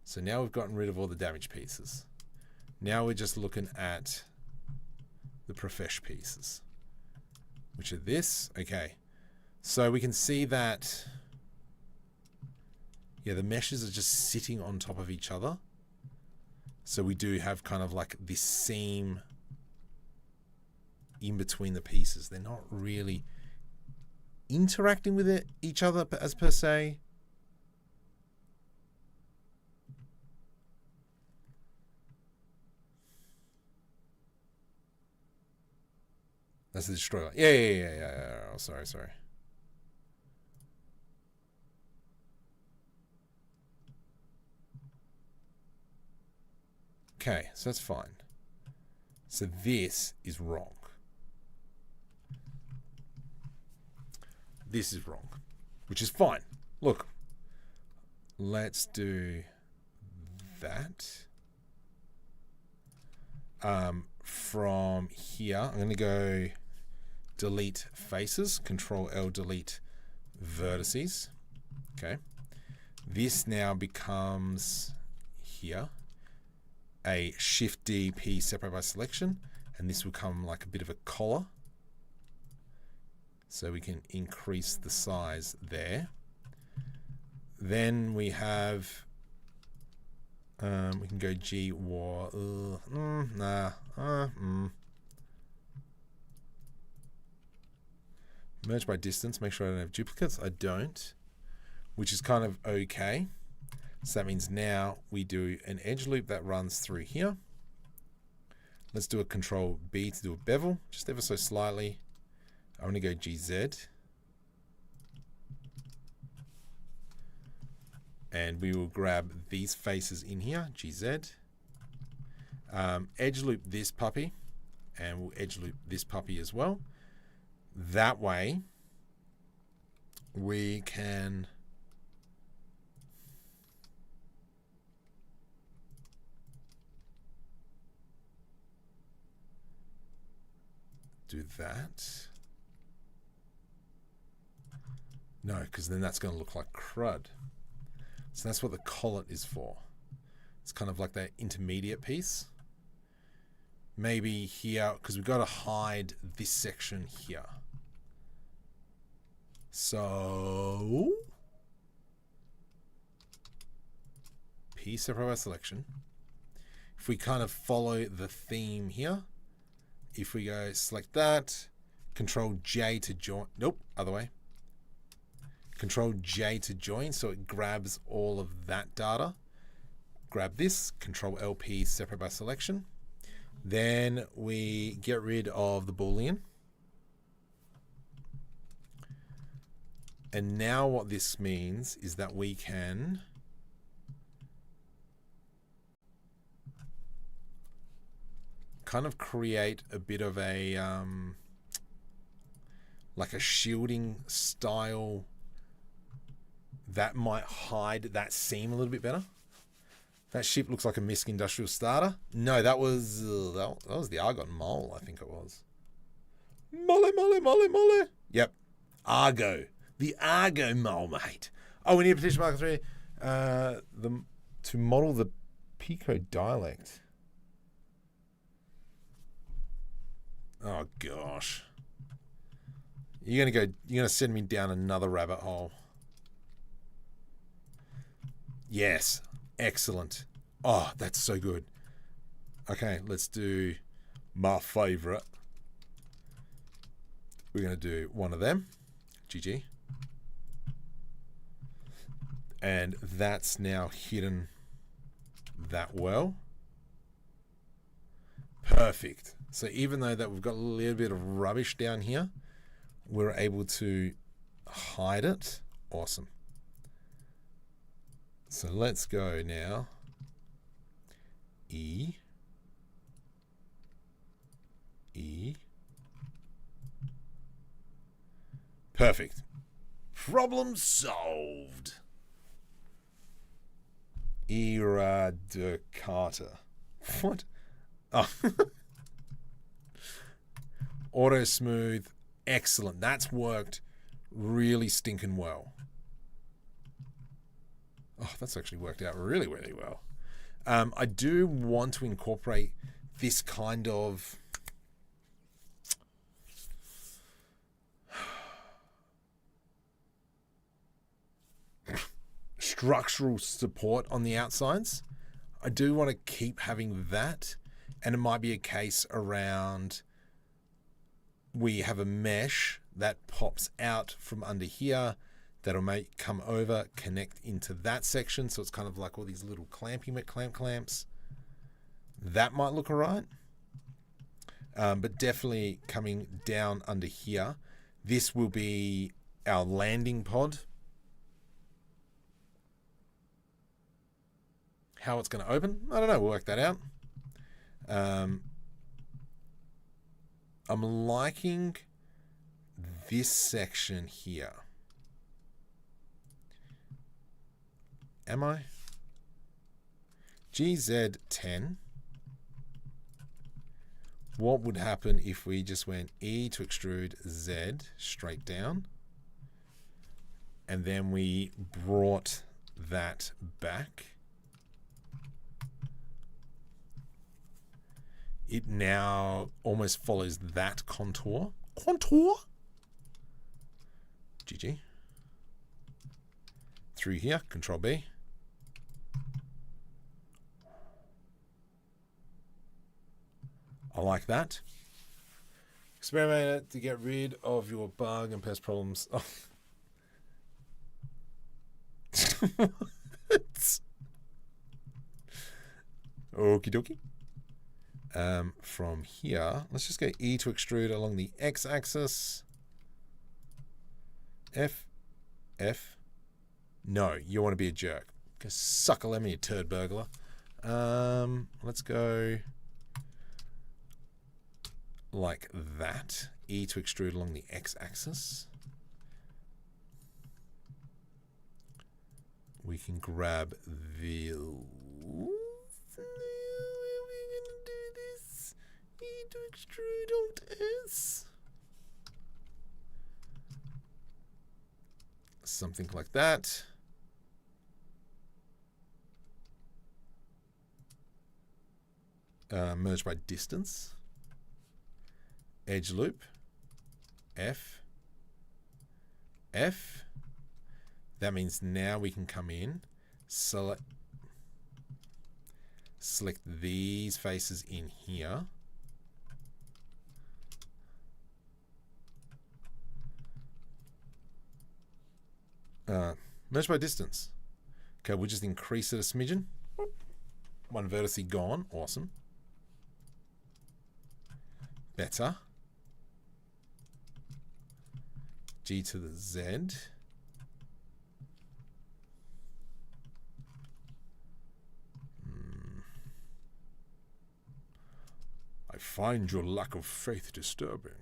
So now we've gotten rid of all the damage pieces. Now we're just looking at the profesh pieces, which are this. Okay. So we can see that, yeah, the meshes are just sitting on top of each other. So we do have kind of like this seam in between the pieces. They're not really interacting with each other as per se. That's the destroyer. Yeah. Oh, sorry. Okay, so that's fine. So this is wrong. This is wrong, which is fine. Look, let's do that. From here, I'm going to go delete faces, Control L, delete vertices. Okay. This now becomes here. A Shift D, P, separate by selection, and this will come like a bit of a collar. So we can increase the size there. Then we have, we can go G, war, merge by distance, make sure I don't have duplicates. I don't, which is kind of okay. So that means now we do an edge loop that runs through here. Let's do a Control B to do a bevel, just ever so slightly. I'm going to go GZ. And we will grab these faces in here, GZ. Edge loop this puppy, and we'll edge loop this puppy as well. That way, we can do that. No, because then that's going to look like crud. So that's what the collet is for. It's kind of like that intermediate piece. Maybe here, because we've got to hide this section here. So, P separate by selection. If we kind of follow the theme here, if we go select that, Control J to join, nope, other way. Control J to join, so it grabs all of that data. Grab this, Control LP separate by selection. Then we get rid of the Boolean. And now what this means is that we can kind of create a bit of a like a shielding style that might hide that seam a little bit better. That ship looks like a MISC industrial starter. No, that was the Argon Mole, I think it was. Mole. Yep, Argo. The Argo Mole, mate. Oh, we need a petition marker 3 to model the Pico dialect. Oh gosh. You're gonna send me down another rabbit hole. Yes. Excellent. Oh, that's so good. Okay, let's do my favorite. We're gonna do one of them. GG. And that's now hidden that well. Perfect. So even though that we've got a little bit of rubbish down here, we're able to hide it. Awesome. So let's go now. E. Perfect. Problem solved. Eradicata. What? Oh. Auto smooth. Excellent. That's worked really stinking well. Oh, that's actually worked out really, really well. I do want to incorporate this kind of structural support on the outsides. I do want to keep having that, and it might be a case around we have a mesh that pops out from under here that'll make come over, connect into that section, so it's kind of like all these little clamps. That might look alright, but definitely coming down under here, this will be our landing pod. How it's going to open, I don't know, we'll work that out. I'm liking this section here. Am I? GZ10. What would happen if we just went E to extrude Z straight down, and then we brought that back? It now almost follows that contour. GG. Through here, Control B. I like that. Experiment it to get rid of your bug and pest problems. Oh. Okie dokie. From here, let's just go E to extrude along the x-axis. F. No, you want to be a jerk. Go suck a lemon, you turd burglar. Let's go like that. E to extrude along the x-axis. We can grab the... to extrude Alt-S. Something like that. Merge by distance. Edge loop. F. F. That means now we can come in, select these faces in here. Merge by distance. Okay, we'll just increase it a smidgen. One vertex gone. Awesome. Better. G to the Z. I find your lack of faith disturbing.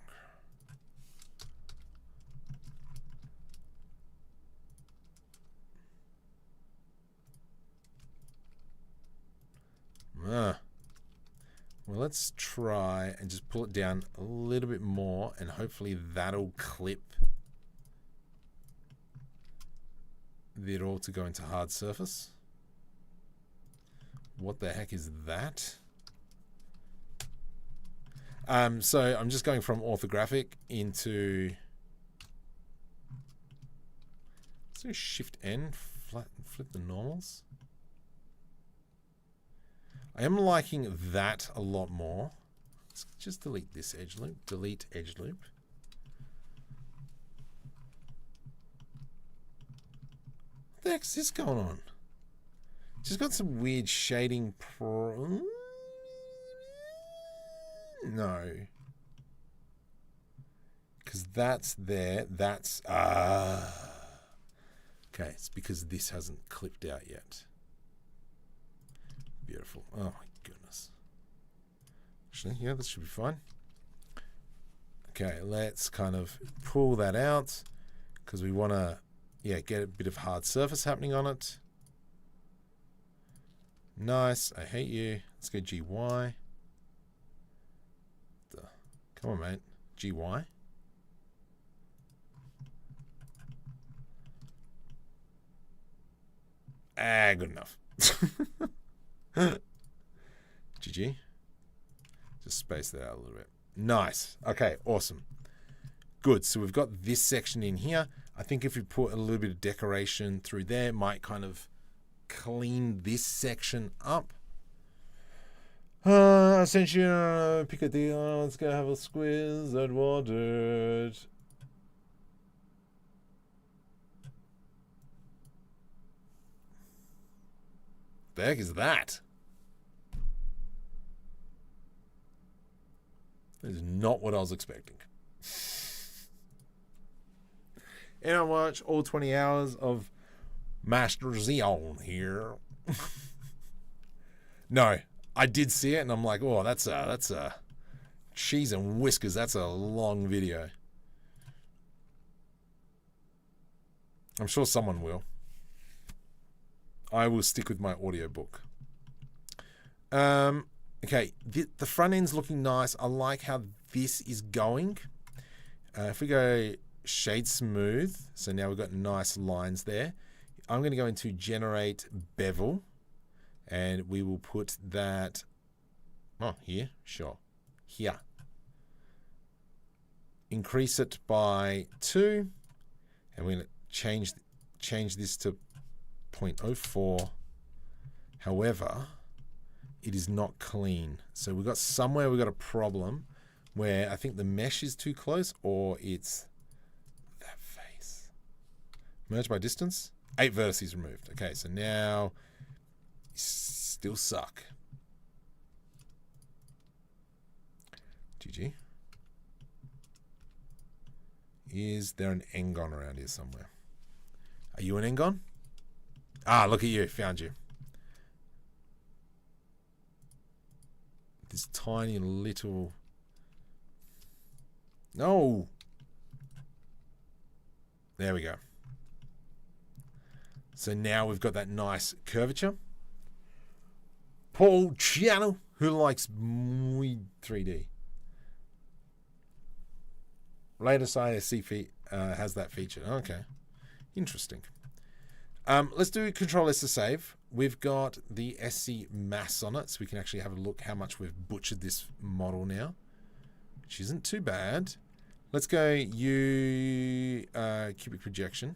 Well, let's try and just pull it down a little bit more, and hopefully that'll clip it all to go into hard surface. What the heck is that? So I'm just going from orthographic into Shift N, flip the normals. I am liking that a lot more. Let's just delete this edge loop. Delete edge loop. What the heck's this going on? Just got some weird shading. No. Because that's there. That's... Okay, it's because this hasn't clipped out yet. Beautiful. Oh my goodness. Actually, yeah, this should be fine. Okay, let's kind of pull that out because we want to, yeah, get a bit of hard surface happening on it. Nice. I hate you. Let's go GY. Come on, mate. GY. Good enough. GG. Just space that out a little bit. Nice. Okay, awesome. Good. So we've got this section in here. I think if we put a little bit of decoration through there, it might kind of clean this section up. I sent you a pick a deal. Let's go have a squeeze at water. The heck is that? That is not what I was expecting. And I watch all 20 hours of Master Xeon here. No, I did see it and I'm like, oh, that's a cheese and whiskers. That's a long video. I'm sure someone will. I will stick with my audiobook. Okay, the front end's looking nice. I like how this is going. If we go shade smooth, so now we've got nice lines there. I'm going to go into generate bevel, and we will put that, here, sure, here. Increase it by 2, and we're going to change this to 0.04. However, it is not clean. So we've got a problem where I think the mesh is too close, or it's that face. Merge by distance. 8 vertices removed. Okay, so now still suck. GG. Is there an Engon around here somewhere? Are you an Engon? Ah, look at you. Found you. This tiny little... No! There we go. So now we've got that nice curvature. Paul Channel, who likes 3D. Latest Scifi has that feature. Okay, interesting. Let's do Control S to save. We've got the SC mass on it, so we can actually have a look how much we've butchered this model now, which isn't too bad. Let's go U cubic projection.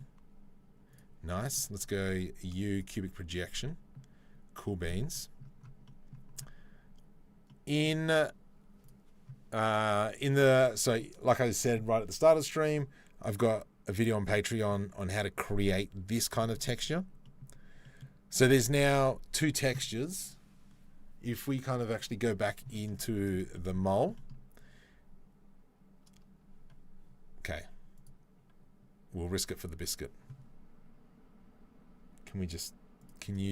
Nice. Let's go U cubic projection. Cool beans. So like I said right at the start of the stream, I've got a video on Patreon on how to create this kind of texture. So there's now 2 textures. If we kind of actually go back into the mole. Okay. We'll risk it for the biscuit. Can you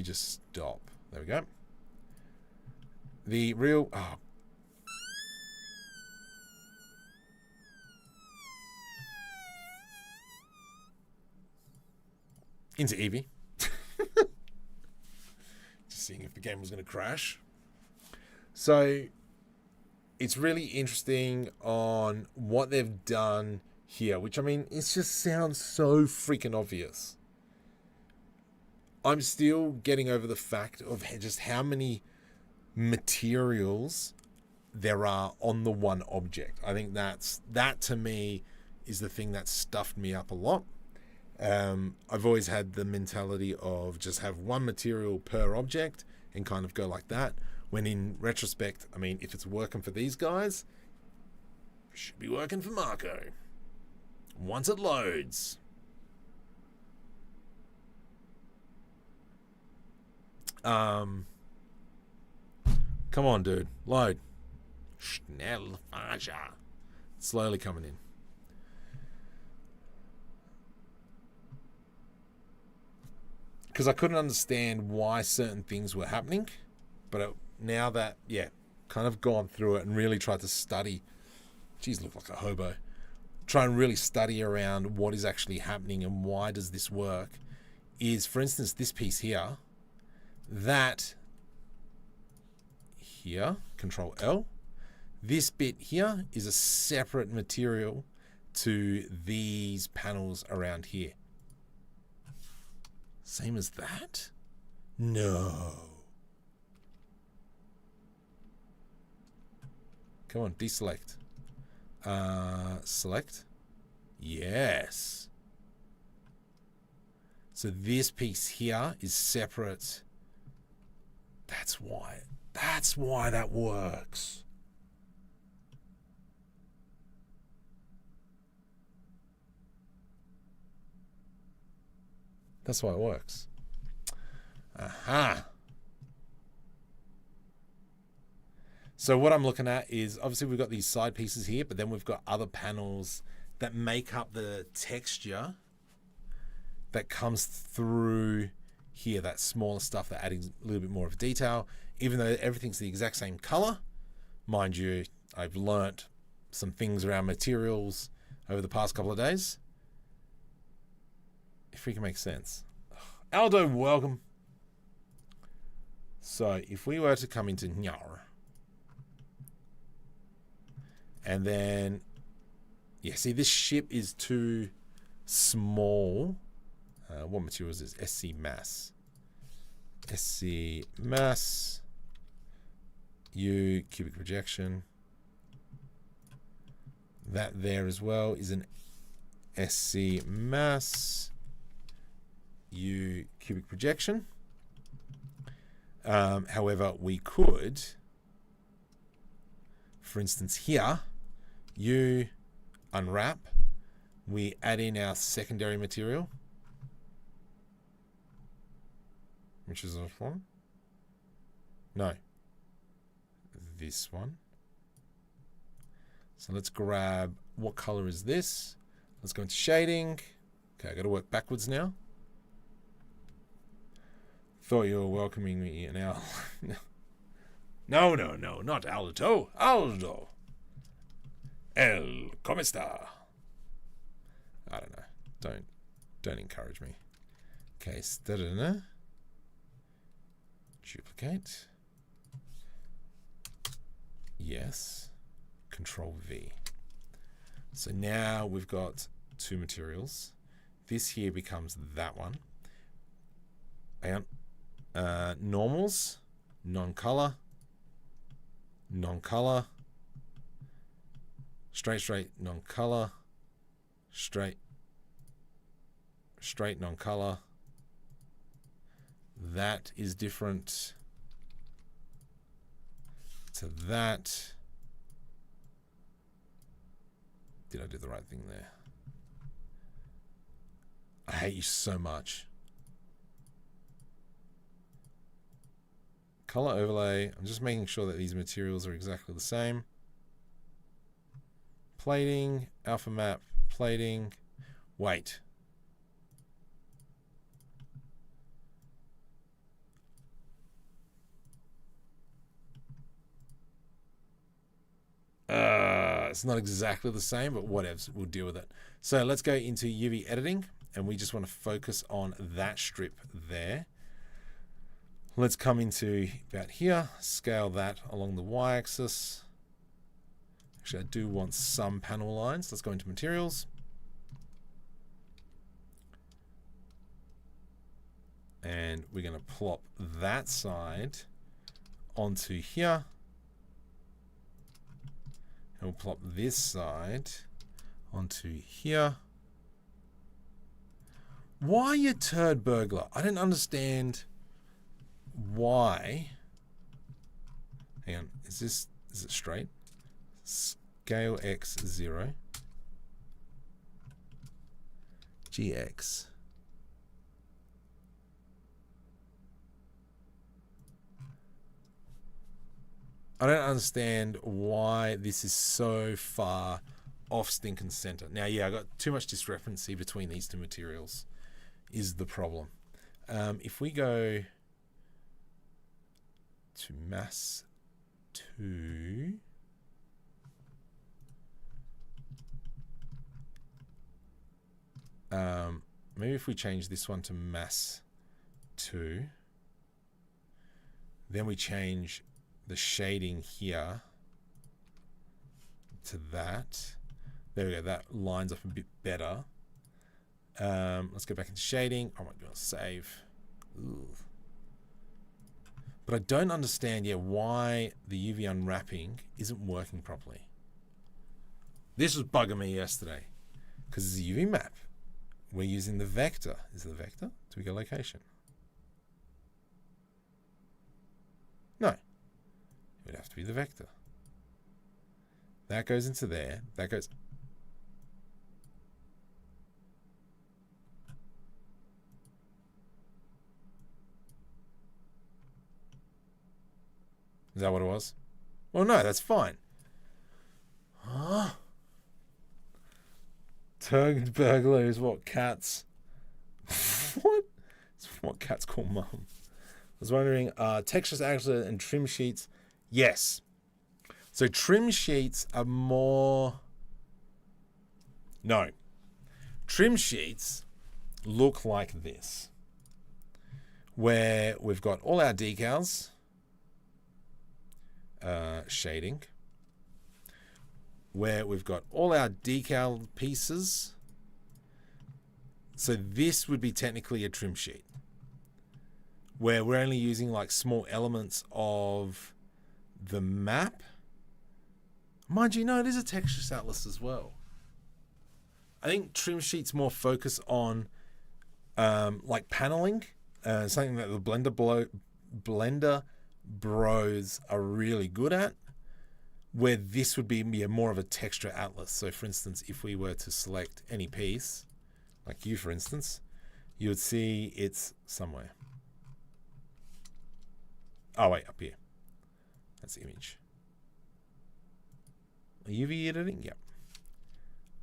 just stop? There we go. The real, into Eevee. Just seeing if the game was going to crash. So it's really interesting on what they've done here, which, I mean, it just sounds so freaking obvious. I'm still getting over the fact of just how many materials there are on the one object. I think that to me is the thing that stuffed me up a lot. I've always had the mentality of just have one material per object and kind of go like that, when in retrospect, I mean, if it's working for these guys, it should be working for Marco once it loads. Come on, dude, load. Schnell Faja. Slowly coming in. Because I couldn't understand why certain things were happening, but now that, yeah, kind of gone through it and really tried to study. Geez, look like a hobo. Try and really study around what is actually happening and why does this work. Is, for instance, this piece here, that here, Control L, this bit here is a separate material to these panels around here. Same as that? No. Come on, deselect. Select. Yes. So this piece here is separate. That's why that works. That's why it works. Aha. So what I'm looking at is, obviously we've got these side pieces here, but then we've got other panels that make up the texture that comes through here, that smaller stuff that adding a little bit more of detail, even though everything's the exact same color. Mind you, I've learnt some things around materials over the past couple of days. It freaking makes sense. Aldo, welcome. So if we were to come into Nyar, and then, yeah, see, this ship is too small. What material is this? SC mass. SC mass. U cubic projection. That there as well is an SC mass. U cubic projection. However, we could, for instance, here, U unwrap. We add in our secondary material, which is this one. No, this one. So let's grab, what color is this? Let's go into shading. Okay, I got to work backwards now. Thought you were welcoming me now. No, not Aldo. Aldo. ¿Cómo está? I don't know. Don't encourage me. Okay, duplicate. Yes. Control V. So now we've got two materials. This here becomes that one. Hang on. Normals, non-color, non-color, straight, non-color, straight, non-color. That is different to that. Did I do the right thing there? I hate you so much. Color overlay. I'm just making sure that these materials are exactly the same. Plating, alpha map, plating. Wait. It's not exactly the same, but whatevs, we'll deal with it. So let's go into UV editing, and we just want to focus on that strip there. Let's come into about here, scale that along the y-axis. Actually, I do want some panel lines. Let's go into materials. And we're going to plop that side onto here. And we'll plop this side onto here. Why you turd burglar? I didn't understand why. Hang on, is it straight? Scale X 0. GX. I don't understand why this is so far off stinking center. Now, yeah, I got too much discrepancy between these two materials is the problem. If we go to mass 2, maybe if we change this one to mass 2, then we change the shading here to that. There we go, that lines up a bit better. Let's go back into shading. Oh my god, save. Ooh. But I don't understand yet why the UV unwrapping isn't working properly. This was bugging me yesterday because it's a UV map. We're using the vector. Is it the vector? Do we go location? No. It would have to be the vector. That goes into there. That goes... Is that what it was? Well, no, that's fine. Huh? Turd burglar is what cats... What? It's what cats call mum. I was wondering, textures, actually, and trim sheets. Yes. So trim sheets are more... No. Trim sheets look like this. Where we've got all our decals... shading, where we've got all our decal pieces. So this would be technically a trim sheet where we're only using like small elements of the map. Mind you, no, it is a texture atlas as well. I think trim sheets more focus on like paneling, something that the Blender bros are really good at, where this would be more of a texture atlas. So for instance, if we were to select any piece, like you for instance, you would see it's somewhere. Oh wait, up here. That's the image. UV editing? Yep.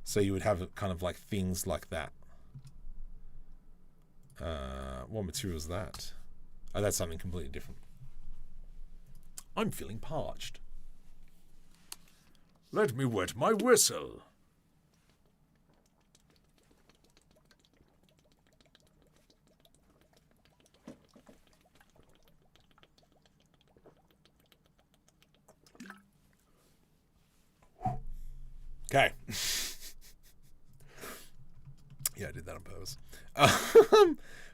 So you would have kind of like things like that. What material is that? Oh, that's something completely different. I'm feeling parched. Let me wet my whistle. Okay. Yeah, I did that on purpose.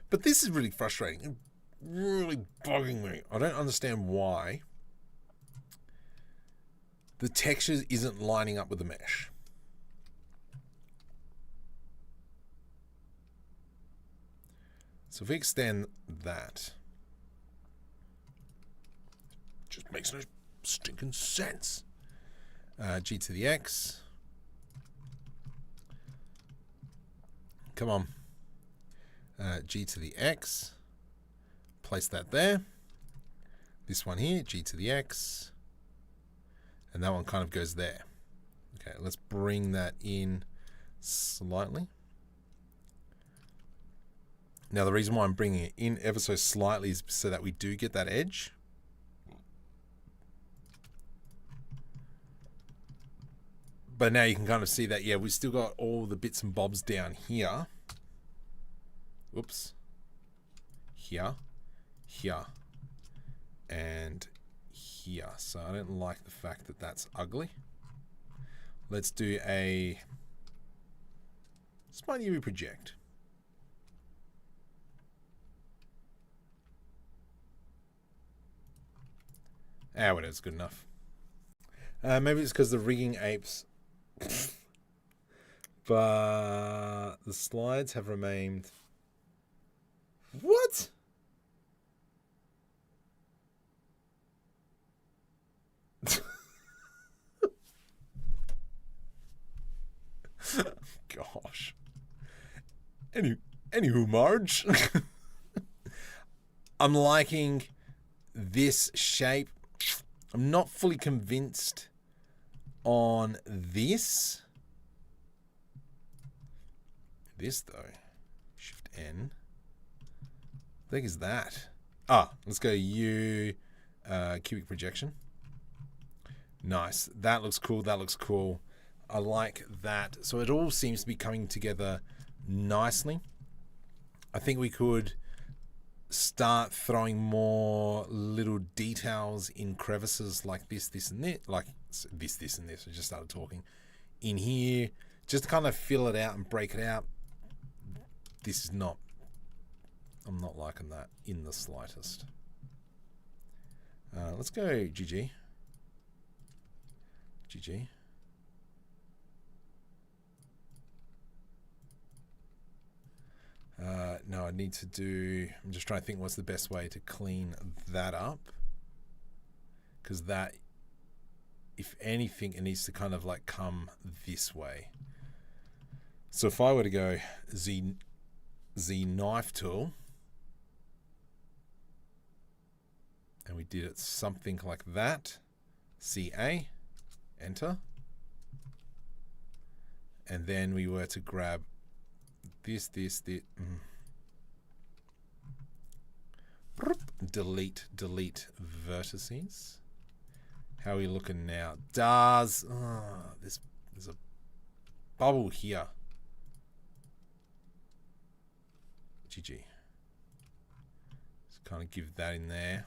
But this is really frustrating. Really bugging me. I don't understand why the texture isn't lining up with the mesh. So if we extend that, just makes no stinking sense. G to the X. Come on. G to the X. Place that there. This one here, G to the X. And that one kind of goes there. Okay, let's bring that in slightly. Now, the reason why I'm bringing it in ever so slightly is so that we do get that edge. But now you can kind of see that, yeah, we've still got all the bits and bobs down here. Whoops. Here, here, and here. So I don't like the fact that that's ugly. Let's do a Smart UV project. Whatever, it's good enough. Maybe it's because the rigging apes. But the slides have remained. What? Gosh. Anywho, Marge. I'm liking this shape. I'm not fully convinced on this. This though. Shift N. I think is that. Let's go U cubic projection. Nice. That looks cool. That looks cool. I like that. So it all seems to be coming together nicely. I think we could start throwing more little details in crevices like this, this, and this. Like this, and this. I just started talking in here. Just to kind of fill it out and break it out. This is not. I'm not liking that in the slightest. Let's go GG. GG. No, I need to do. I'm just trying to think what's the best way to clean that up. Because that, if anything, it needs to kind of like come this way. So if I were to go Z knife tool, and we did it something like that, CA, enter, and then we were to grab this, delete vertices. How are we looking now? There's a bubble here. GG. Just kind of give that in there.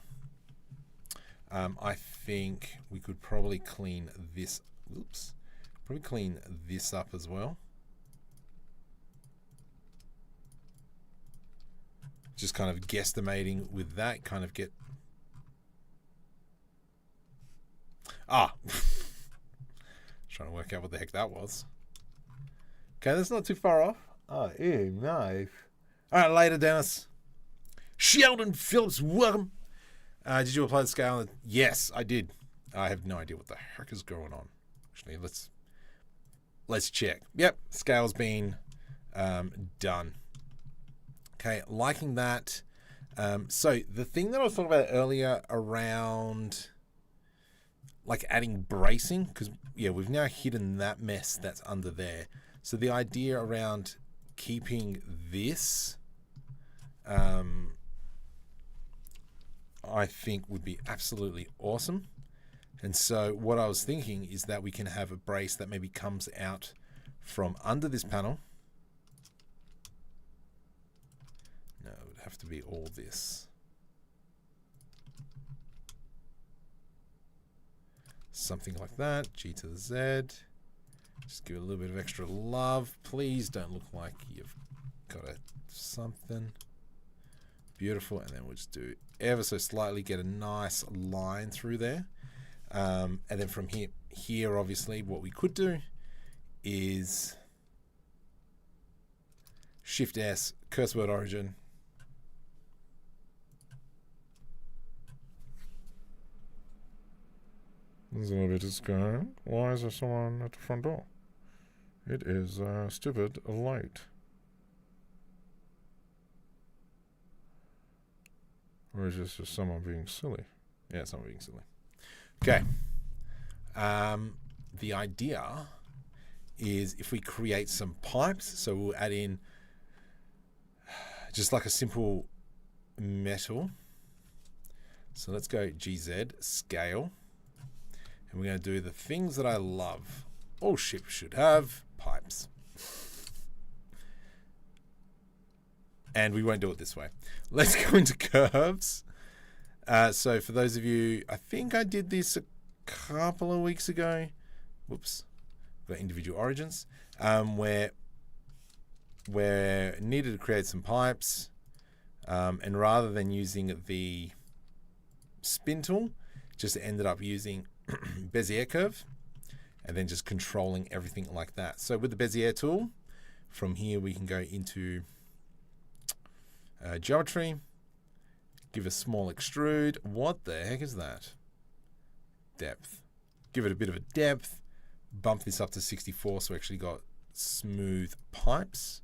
I think we could probably clean this. Oops. Probably clean this up as well. Just kind of guesstimating with that. Kind of get. Trying to work out what the heck that was. Okay, that's not too far off. Oh, ew, nice. All right, later, Dennis. Sheldon Phillips, welcome. Did you apply the scale? Yes, I did. I have no idea what the heck is going on. Actually, let's check. Yep, scale's been done. Okay, liking that. So the thing that I was talking about earlier around like adding bracing, because yeah, we've now hidden that mess that's under there. So the idea around keeping this I think would be absolutely awesome. And so what I was thinking is that we can have a brace that maybe comes out from under this panel. No, it would have to be all this. Something like that. G to the Z. Just give it a little bit of extra love. Please don't look like you've got something beautiful, and then we'll just do ever so slightly, get a nice line through there. And then from here, obviously, what we could do is Shift S, cursor word origin. There's a little bit of sky. Why is there someone at the front door? It is stupid light. Or is this just someone being silly? Yeah, someone being silly. Okay. The idea is if we create some pipes, so we'll add in just like a simple metal. So let's go GZ, scale. And we're going to do the things that I love. All ships should have pipes. And we won't do it this way. Let's go into curves. So for those of you, I think I did this a couple of weeks ago. Whoops. Got individual origins. Where needed to create some pipes. And rather than using the spin tool, just ended up using Bezier curve. And then just controlling everything like that. So with the Bezier tool, from here we can go into geometry, give a small extrude. What the heck is that? Depth. Give it a bit of a depth. Bump this up to 64 so we actually got smooth pipes.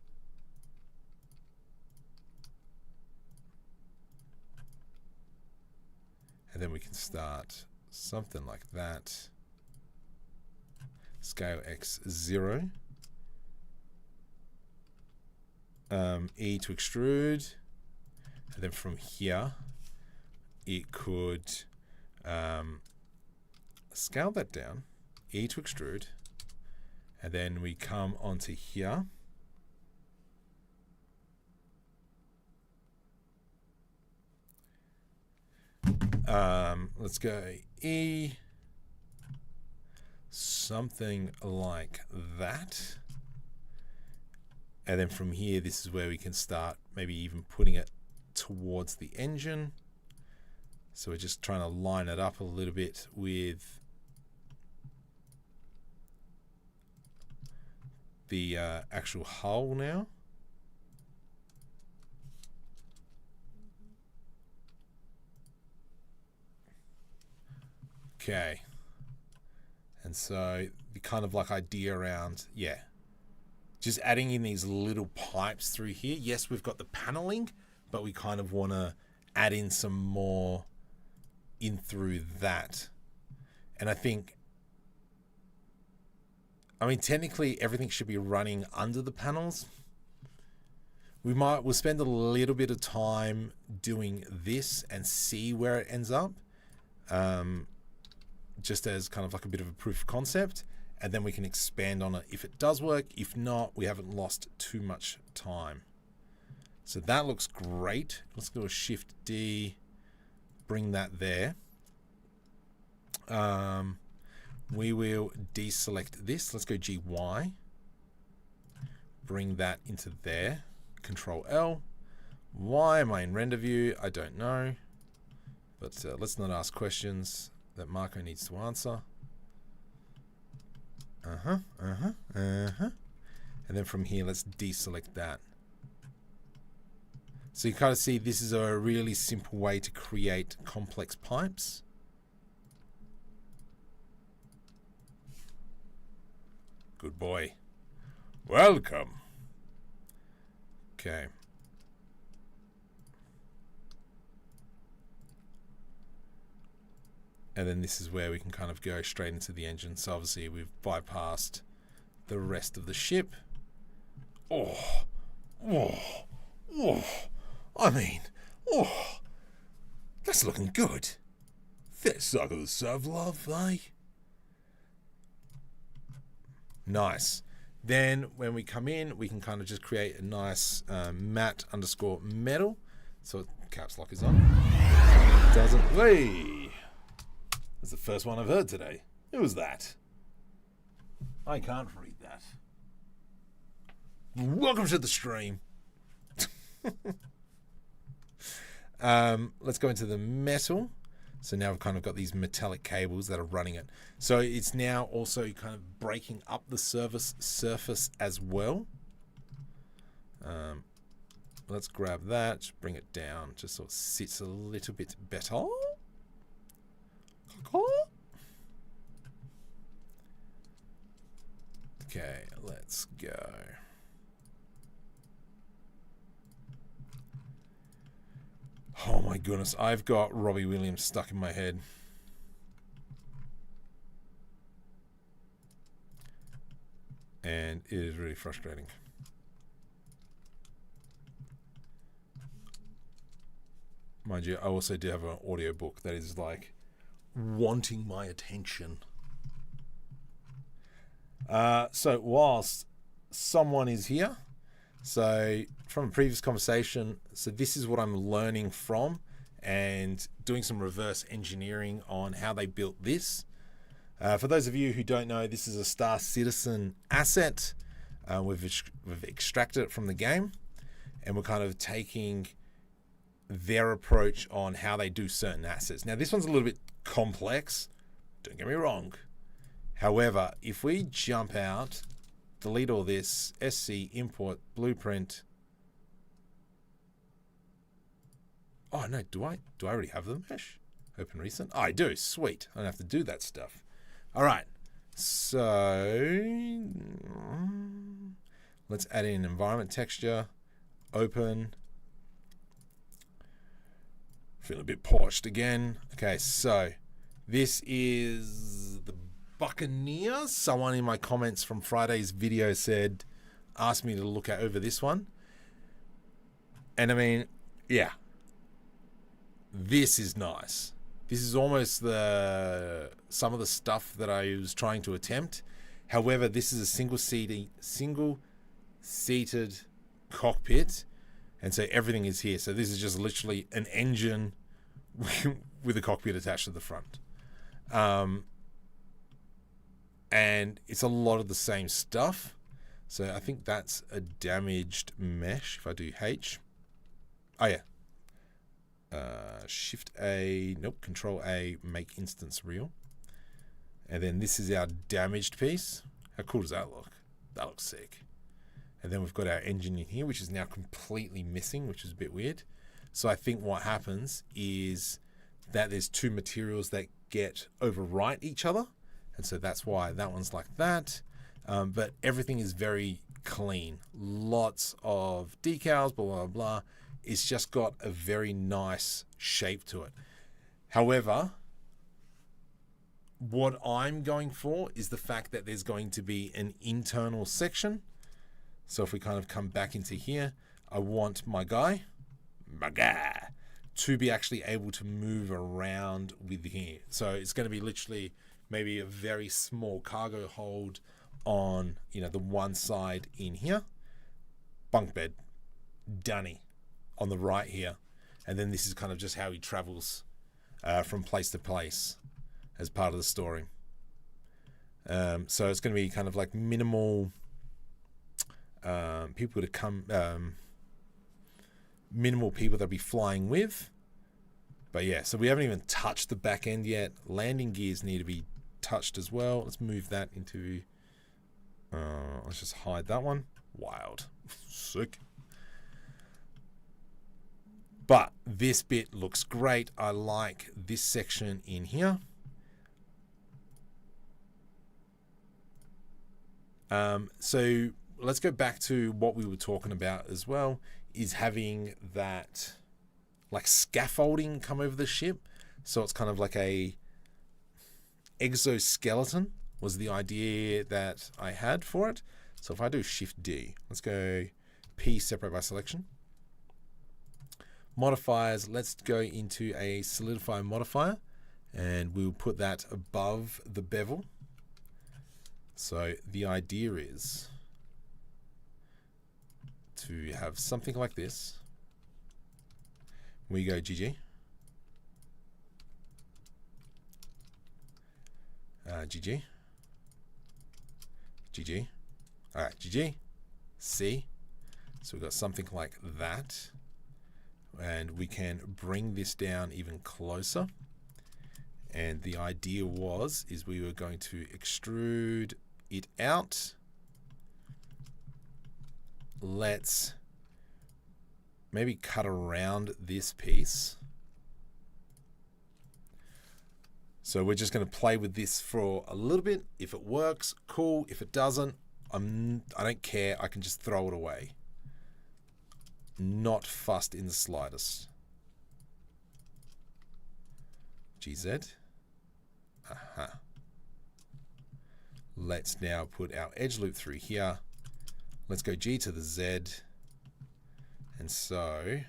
And then we can start something like that. Scale X0. E to extrude. And then from here, it could scale that down. E to extrude. And then we come onto here. Let's go E. Something like that. And then from here, this is where we can start maybe even putting it towards the engine. So we're just trying to line it up a little bit with the actual hull now. Okay. And so the kind of like idea around, yeah, just adding in these little pipes through here. Yes, we've got the paneling, but we kind of want to add in some more in through that. And I think, I mean, technically everything should be running under the panels. We'll spend a little bit of time doing this and see where it ends up. Just as kind of like a bit of a proof of concept, and then we can expand on it if it does work. If not, we haven't lost too much time. So that looks great. Let's go to Shift D, bring that there. We will deselect this. Let's go GY, bring that into there. Control L. Why am I in render view? I don't know, but let's not ask questions that Marco needs to answer. And then from here, let's deselect that. So you kind of see this is a really simple way to create complex pipes. Good boy. Welcome. Okay. And then this is where we can kind of go straight into the engine. So obviously we've bypassed the rest of the ship. I mean, that's looking good. This suckers serve love, eh? Nice. Then when we come in, we can kind of just create a nice matte underscore metal. So caps lock is on. Doesn't we? That's the first one I've heard today. Who was that? I can't read that. Welcome to the stream. Let's go into the metal. So now we've kind of got these metallic cables that are running it. So it's now also kind of breaking up the surface as well. Let's grab that, bring it down, just so it sits a little bit better. Okay, let's go. Oh my goodness, I've got Robbie Williams stuck in my head. And it is really frustrating. Mind you, I also do have an audio book that is like wanting my attention. So whilst someone is here, so from a previous conversation, so this is what I'm learning from and doing some reverse engineering on how they built this. For those of you who don't know, this is a Star Citizen asset. We've extracted it from the game, and we're kind of taking their approach on how they do certain assets. Now, this one's a little bit complex, don't get me wrong. However, if we jump out, delete all this, SC, import, blueprint. Oh no, do I already have the mesh? Open recent? Oh, I do, sweet. I don't have to do that stuff. All right, so let's add in environment texture, open. Feeling a bit parched again. Okay, so this is the Buccaneer. Someone in my comments from Friday's video asked me to look over this one. And I mean, yeah, this is nice. This is almost some of the stuff that I was trying to attempt. However, this is a single-seated cockpit. And so everything is here. So this is just literally an engine with a cockpit attached to the front. And it's a lot of the same stuff. So I think that's a damaged mesh. If I do H. Oh, yeah. Shift A. Nope. Control A. Make instance real. And then this is our damaged piece. How cool does that look? That looks sick. And then we've got our engine in here, which is now completely missing, which is a bit weird. So I think what happens is that there's two materials that get overwrite each other. And so that's why that one's like that. But everything is very clean. Lots of decals, blah, blah, blah. It's just got a very nice shape to it. However, what I'm going for is the fact that there's going to be an internal section. So if we kind of come back into here, I want my guy, to be actually able to move around with here. So it's going to be literally maybe a very small cargo hold on, the one side in here. Bunk bed, dunny, on the right here. And then this is kind of just how he travels from place to place as part of the story. So it's going to be kind of like minimal people to come, minimal people that'll be flying with. But yeah, so we haven't even touched the back end yet. Landing gears need to be touched as well. Let's move that into, let's just hide that one. Wild. Sick. But this bit looks great. I like this section in here. So let's go back to what we were talking about as well, is having that like scaffolding come over the ship. So it's kind of like a exoskeleton was the idea that I had for it. So if I do Shift D, let's go P, separate by selection. Modifiers, let's go into a solidify modifier, and we'll put that above the bevel. So the idea is to have something like this. We go GG. GG. GG. All right, GG. C. So we've got something like that. And we can bring this down even closer. And the idea is we were going to extrude it out. Let's maybe cut around this piece. So we're just going to play with this for a little bit. If it works, cool. If it doesn't, I don't care. I can just throw it away. Not fussed in the slightest. GZ. Aha. Let's now put our edge loop through here. Let's go G to the Z. And so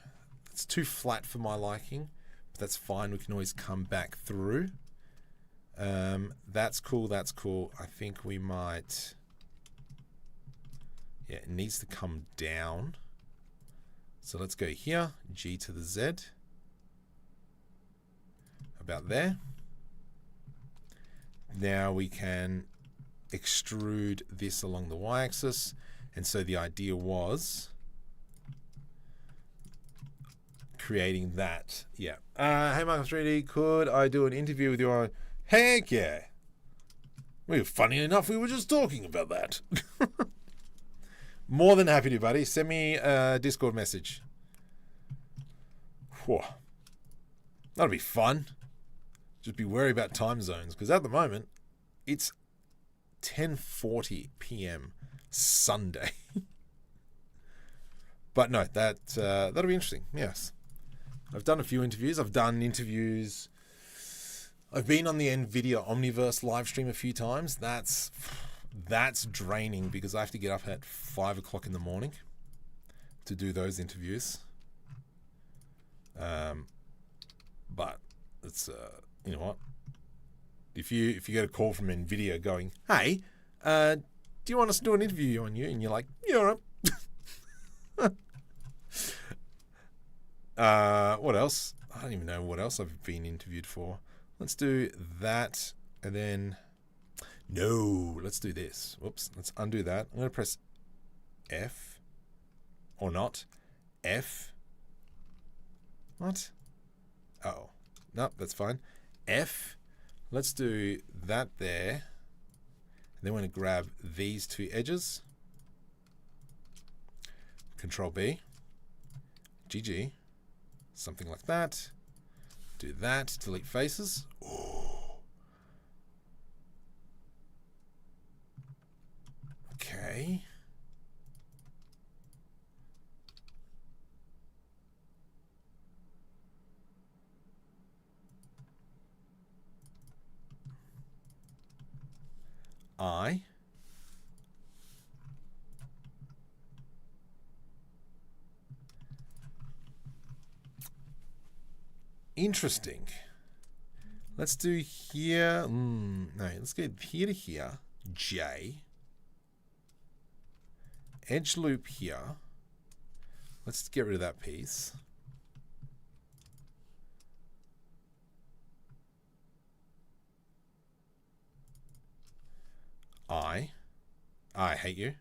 it's too flat for my liking, but that's fine. We can always come back through. That's cool. That's cool. I think we might. Yeah, it needs to come down. So let's go here, G to the Z. About there. Now we can extrude this along the y-axis. And so the idea was creating that. Yeah. Hey, Michael 3D, could I do an interview with you on? Heck yeah. Funny enough, we were just talking about that. More than happy to, buddy. Send me a Discord message. Whew. That'll be fun. Just be wary about time zones, because at the moment, it's 10:40 p.m. Sunday. But no, that'll be interesting. Yes. I've done a few interviews. I've been on the NVIDIA Omniverse live stream a few times. That's draining because I have to get up at 5 o'clock in the morning to do those interviews. But it's you know what? If you get a call from NVIDIA going, hey, do you want us to do an interview on you? And you're like, yeah. What else? I don't even know what else I've been interviewed for. Let's do that, and then no, let's do this. Whoops, let's undo that. I'm going to press F, or not. F. What? Oh, no, that's fine. F. Let's do that there. And then we're going to grab these two edges. Control B. GG. Something like that. Do that. Delete faces. Ooh. Okay. I. Interesting. Let's do here. No, let's go here to here. J. Edge loop here. Let's get rid of that piece. I hate you.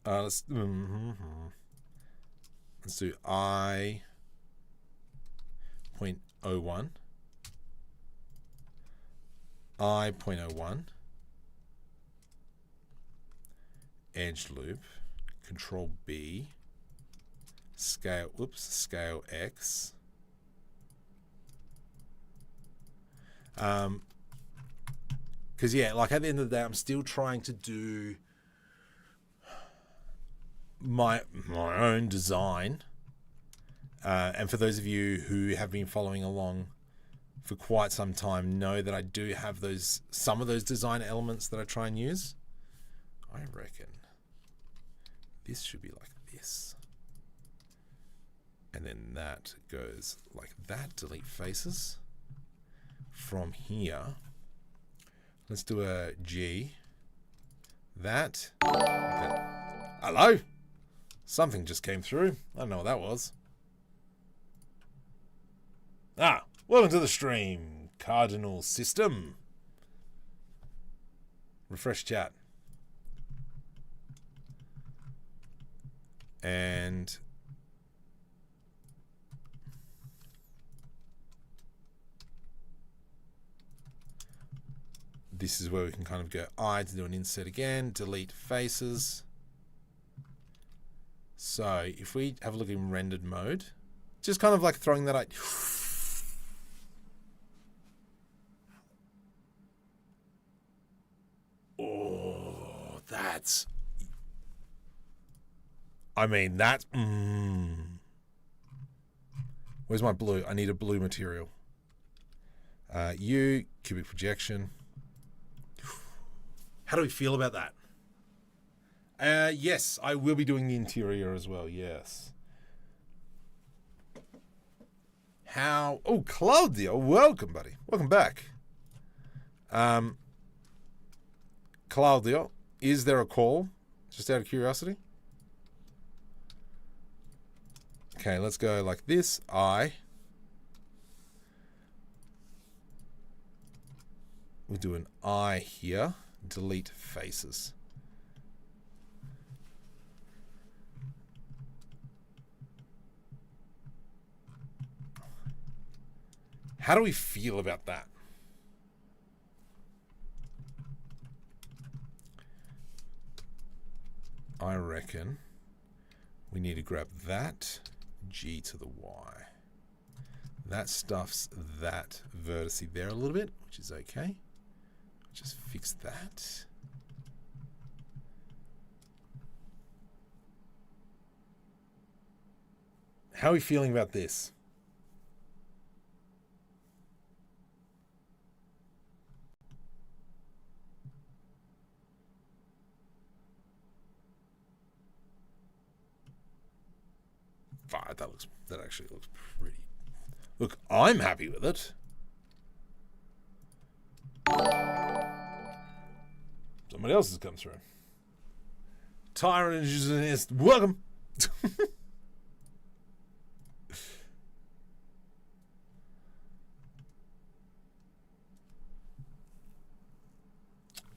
Let's do I .01. I .01. Edge loop. Control B. Scale. Oops. Scale X. Because yeah, like at the end of the day, I'm still trying to do my own design. And for those of you who have been following along for quite some time, know that I do have some of those design elements that I try and use. I reckon this should be like this. And then that goes like that. Delete faces. From here, let's do a G. That. Hello? Something just came through. I don't know what that was. Welcome to the stream, Cardinal. System. Refresh chat. And this is where we can kind of go eye to do an insert again, delete faces. So if we have a look in rendered mode, just kind of like throwing that out. Oh, that's, I mean, that's, Where's my blue? I need a blue material. Cubic projection. How do we feel about that? Yes, I will be doing the interior as well, yes. How? Oh, Claudio, welcome, buddy. Welcome back. Claudio, is there a call? Just out of curiosity. Okay, let's go like this. We'll do an eye here. Delete faces. How do we feel about that? I reckon we need to grab that G to the Y. That stuffs that vertice there a little bit, which is okay. Just fix that. How are we feeling about this? Fine, that actually looks pretty. Look, I'm happy with it. Somebody else has come through. Tyrant is welcome.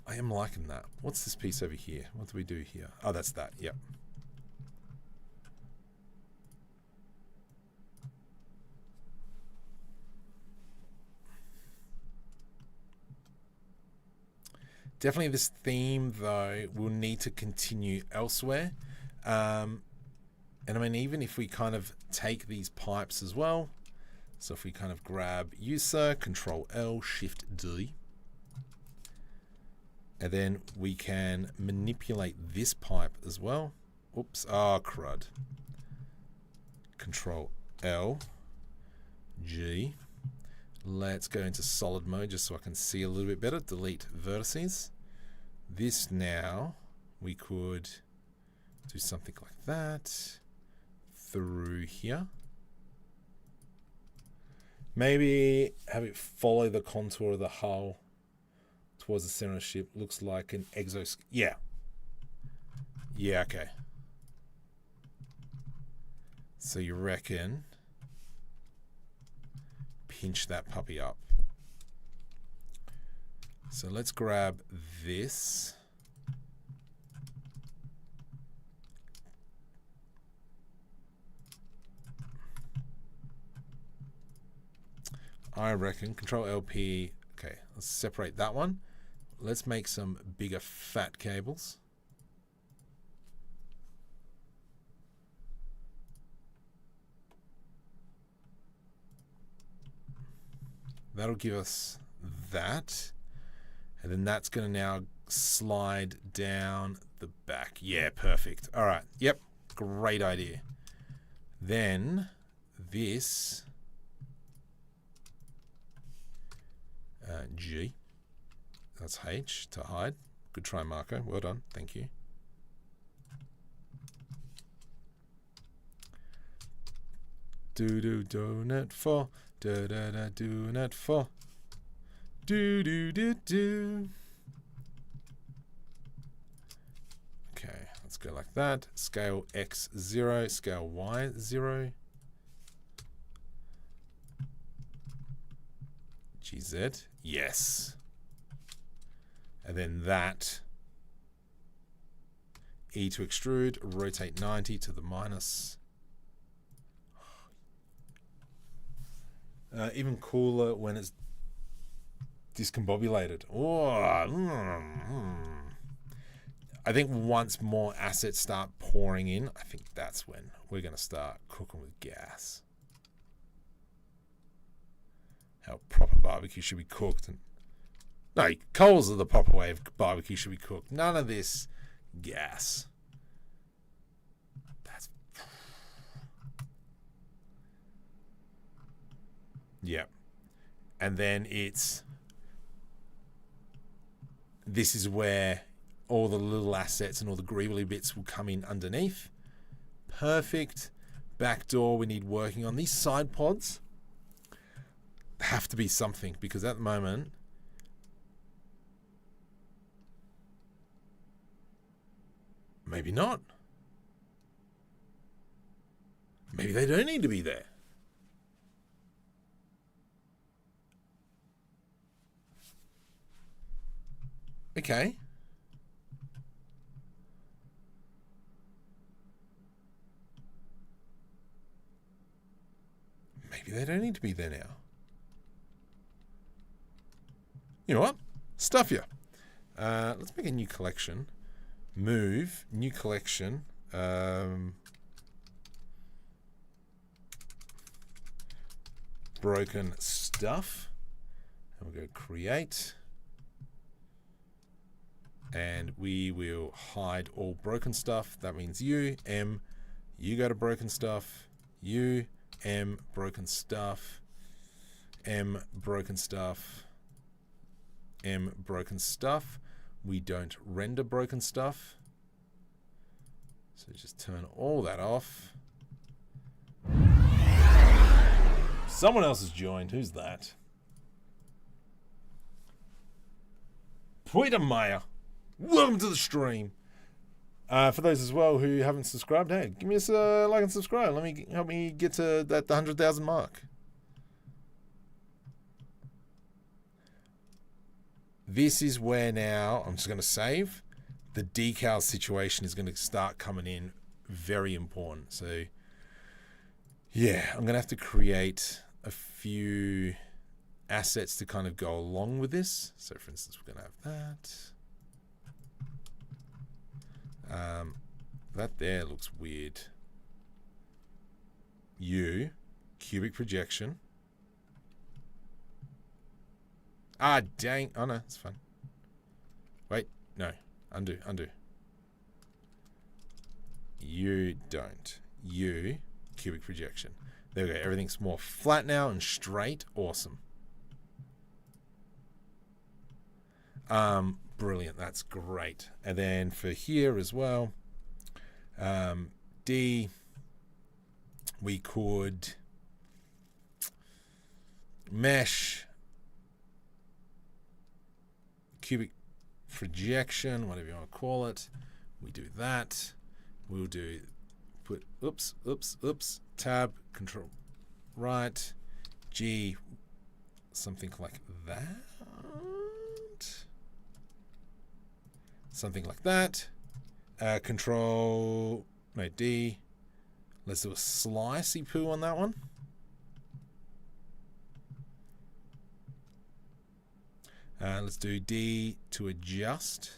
I am liking that. What's this piece over here? What do we do here? Oh, that's that. Yep. Definitely this theme, though, will need to continue elsewhere. And I mean, even if we kind of take these pipes as well. So if we kind of grab user, Control L, Shift D. And then we can manipulate this pipe as well. Oops, crud. Control L, G. Let's go into solid mode just so I can see a little bit better. Delete vertices. This now, we could do something like that through here. Maybe have it follow the contour of the hull towards the center of the ship. Looks like an exoskeleton. Yeah. Yeah, okay. So you reckon pinch that puppy up. So let's grab this. I reckon Control LP. Okay, let's separate that one. Let's make some bigger fat cables. That'll give us that. And then that's going to now slide down the back. Yeah, perfect. All right. Yep. Great idea. Then this G. That's H to hide. Good try, Marco. Well done. Thank you. Do donut for. Da da da donut for. Do. Okay, let's go like that. Scale X 0, scale Y 0. GZ, yes. And then that E to extrude, rotate 90 to the minus. Even cooler when it's discombobulated. I think once more assets start pouring in, I think that's when we're going to start cooking with gas. How proper barbecue should be cooked. And no, coals are the proper way of barbecue should be cooked. None of this gas. That's... Yeah. And then it's... This is where all the little assets and all the greebly bits will come in underneath. Perfect. Back door we need working on. These side pods have to be something, because at the moment maybe not. Maybe they don't need to be there. Okay. Maybe they don't need to be there now. You know what? Stuff you. Let's make a new collection. Move, new collection. Broken stuff. And we'll go create. And we will hide all broken stuff. That means you, M, you go to broken stuff. You, M, broken stuff. M, broken stuff. M, broken stuff. We don't render broken stuff. So just turn all that off. Someone else has joined. Who's that? Peter Meyer. Welcome to the stream. For those as well who haven't subscribed, hey, give me a like and subscribe. Help me get to that 100,000 mark. This is where now I'm just going to save. The decal situation is going to start coming in. Very important. So yeah, I'm going to have to create a few assets to kind of go along with this. So for instance, we're going to have that. That there looks weird. U, cubic projection. Ah, dang. Oh, no, it's fine. Wait, no. Undo. You don't. U, cubic projection. There we go. Everything's more flat now and straight. Awesome. Brilliant. That's great. And then for here as well, D, we could mesh, cubic projection, whatever you want to call it. We do that. We'll do put oops, tab, control right, G, something like that. Something like that. Control, no, D. Let's do a slicey poo on that one. Let's do D to adjust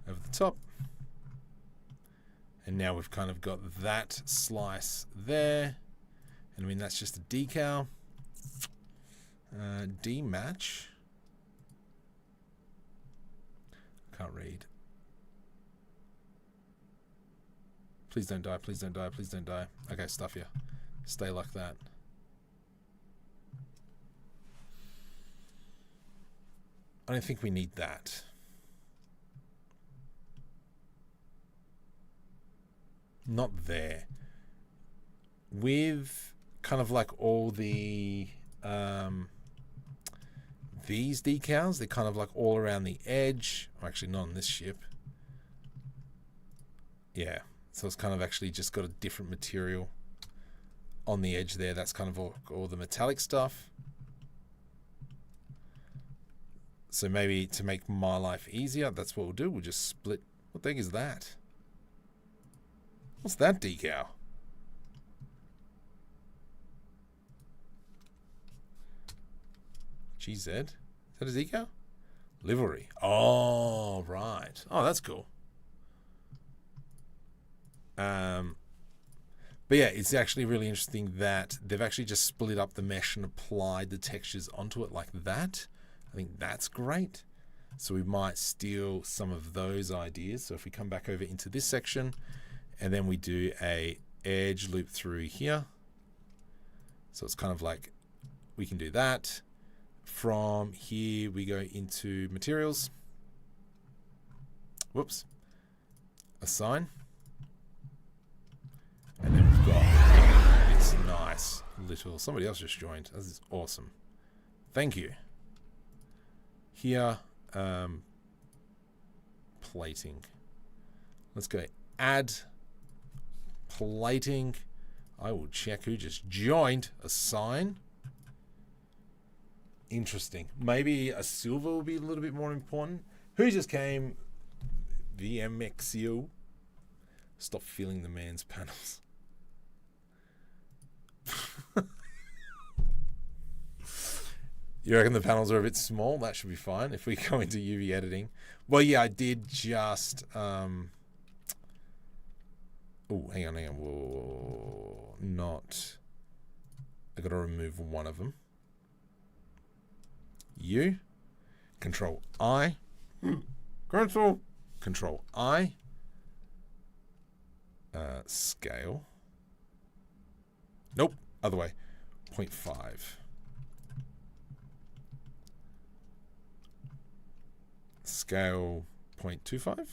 over the top. And now we've kind of got that slice there. And I mean, that's just a decal. D match. Can't read. Please don't die, please don't die, please don't die. Okay, stuff you. Stay like that. I don't think we need that. Not there. With kind of like all the these decals, they're kind of like all around the edge. Actually, not on this ship. Yeah, so it's kind of actually just got a different material on the edge there. That's kind of all the metallic stuff. So maybe to make my life easier, that's what we'll do. We'll just split. What the heck is that? What's that decal? GZ? Is that a decal? Livery. Oh, right. Oh, that's cool. But yeah, it's actually really interesting that they've actually just split up the mesh and applied the textures onto it like that. I think that's great. So we might steal some of those ideas. So if we come back over into this section and then we do a edge loop through here. So it's kind of like we can do that. From here we go into materials. Whoops. Assign. And then we've got this nice little, somebody else just joined. This is awesome. Thank you. Here, plating. Let's go add plating. I will check who just joined. Assign. Interesting. Maybe a silver will be a little bit more important. Who just came? VMXU. Stop feeling the man's panels. You reckon the panels are a bit small? That should be fine if we go into UV editing. Well, yeah, I did just... Oh, hang on. Whoa, not... I got to remove one of them. U. Control I. Control I. Scale. Nope. Other way. 0.5. Scale 0.25.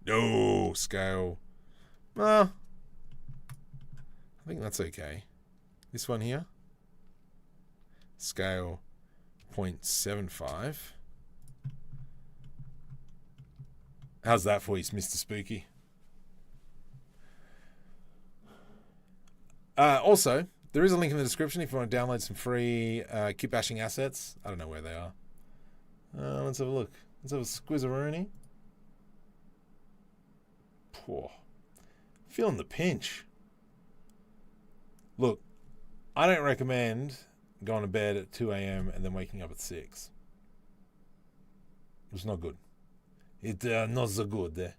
No. Scale. I think that's okay. This one here. Scale 0.75. How's that for you, Mr. Spooky? Also, there is a link in the description if you want to download some free Kitbashing assets. I don't know where they are. Let's have a look. Let's have a squizzaroonie. Poor. Feeling the pinch. Look, I don't recommend going to bed at 2 a.m. and then waking up at 6. It's not good. It's not so good.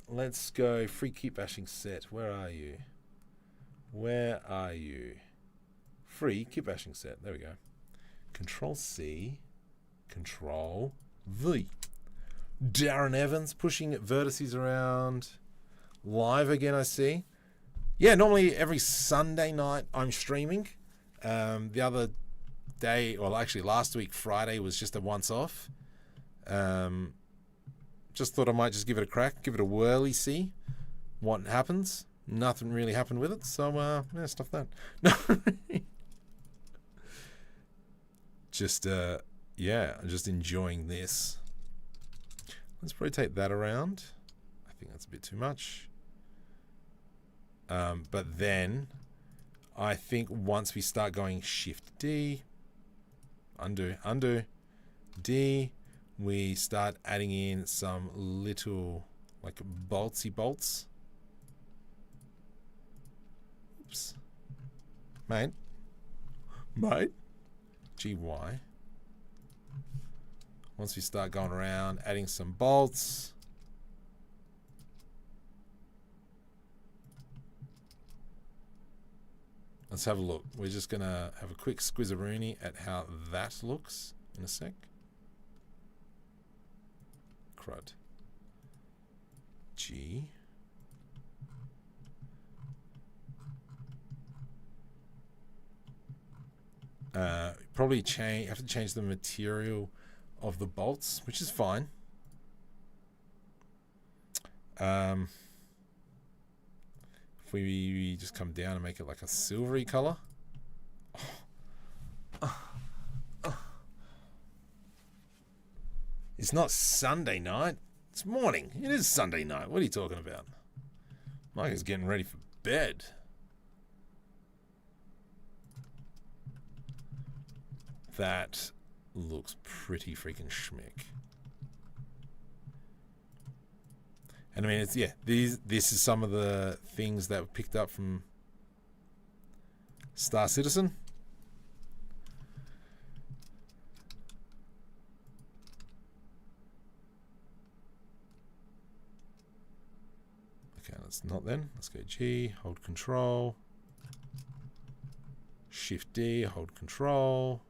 Let's go free Kitbashing set. Where are you? Where are you? Free Kitbashing set. There we go. Control C. Control V. Darren Evans pushing vertices around. Live again, I see. Yeah, normally every Sunday night I'm streaming. The other day, well, actually last week, Friday, was just a once-off. Just thought I might just give it a crack, give it a whirly, see what happens. Nothing really happened with it, so yeah, stuff that. No, just yeah, I'm just enjoying this. Let's rotate that around. I think that's a bit too much. But then I think once we start going Shift D, undo, D, we start adding in some little like boltsy bolts. Oops. Mate. GY. Once we start going around, adding some bolts. Let's have a look. We're just going to have a quick squizzaroonie at how that looks in a sec. Crud. G. Probably have to change the material of the bolts, which is fine. If we just come down and make it like a silvery color. It's not Sunday night. It's morning. It is Sunday night. What are you talking about? Mike is getting ready for bed. That looks pretty freaking schmick. And I mean, it's, yeah, this is some of the things that were picked up from Star Citizen. Okay, let's not then. Let's go G, hold control. Shift D, hold control.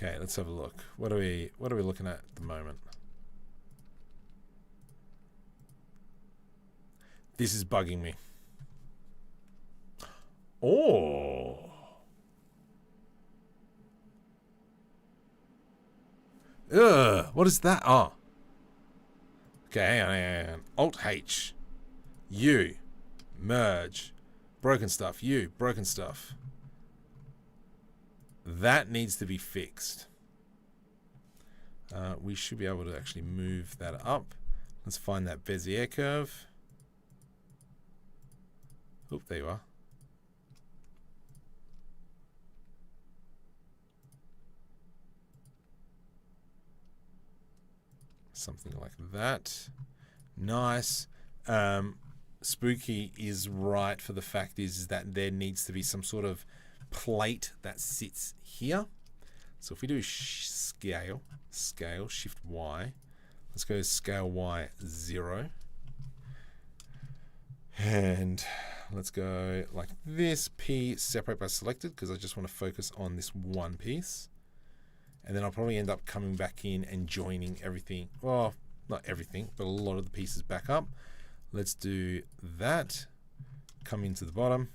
Okay, let's have a look. What are we looking at the moment? This is bugging me. Oh. Ugh, what is that? Oh. Okay, hang on. Alt H. U. Merge. Broken stuff. U. Broken stuff. That needs to be fixed. We should be able to actually move that up. Let's find that Bezier curve. Oop, there you are. Something like that. Nice. Spooky is right for the fact is that there needs to be some sort of plate that sits here. So if we do scale, shift Y, let's go scale Y 0. And let's go like this. P separate by selected because I just want to focus on this one piece. And then I'll probably end up coming back in and joining everything. Well, not everything, but a lot of the pieces back up. Let's do that. Come into the bottom.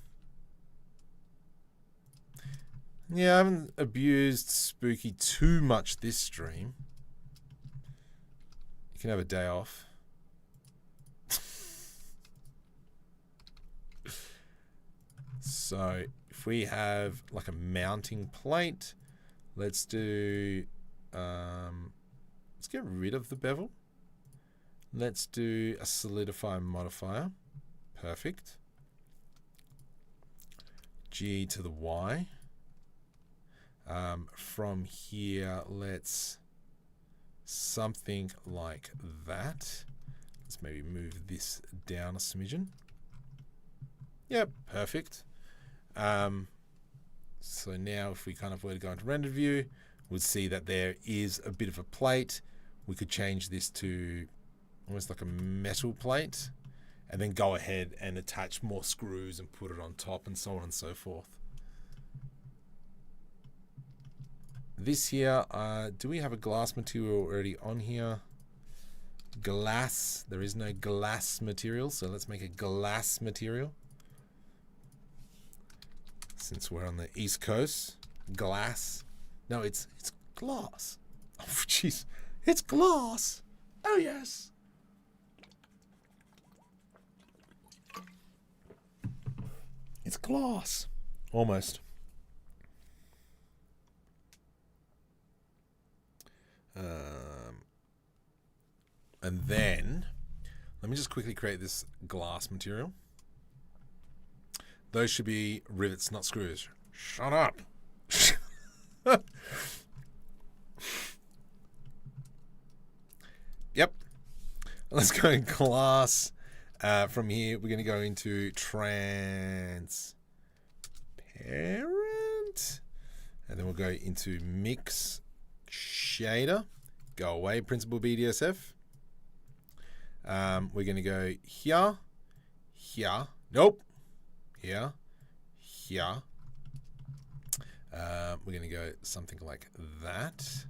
Yeah, I haven't abused Spooky too much this stream. You can have a day off. So if we have like a mounting plate, let's do, let's get rid of the bevel. Let's do a solidify modifier. Perfect. G to the Y. From here, let's something like that. Let's maybe move this down a smidgen. Yep, perfect. So now if we kind of were to go into render view, we'd see that there is a bit of a plate. We could change this to almost like a metal plate and then go ahead and attach more screws and put it on top and so on and so forth. This here, do we have a glass material already on here? Glass, there is no glass material, so let's make a glass material. Since we're on the East Coast, glass. No, it's glass. Oh, jeez, it's glass. Oh, yes. It's glass. Almost. And then, let me just quickly create this glass material. Those should be rivets, not screws. Shut up. Yep. Let's go glass. From here, we're going to go into transparent. And then we'll go into mix shader. Go away, principal BDSF. We're going to go here, here. Nope. Here, here. We're going to go something like that.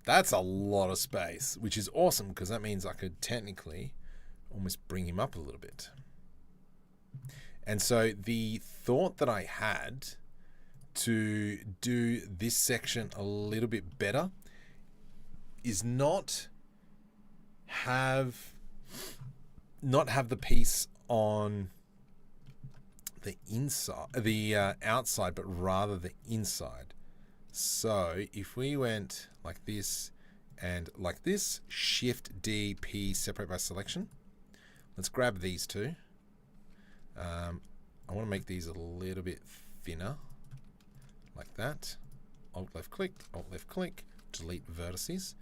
That's a lot of space, which is awesome because that means I could technically almost bring him up a little bit. And so the thought that I had to do this section a little bit better is not have the piece on the inside, the outside, but rather the inside. So if we went like this and like this, Shift D, P, separate by selection. Let's grab these two. I want to make these a little bit thinner, like that. Alt left click, delete vertices.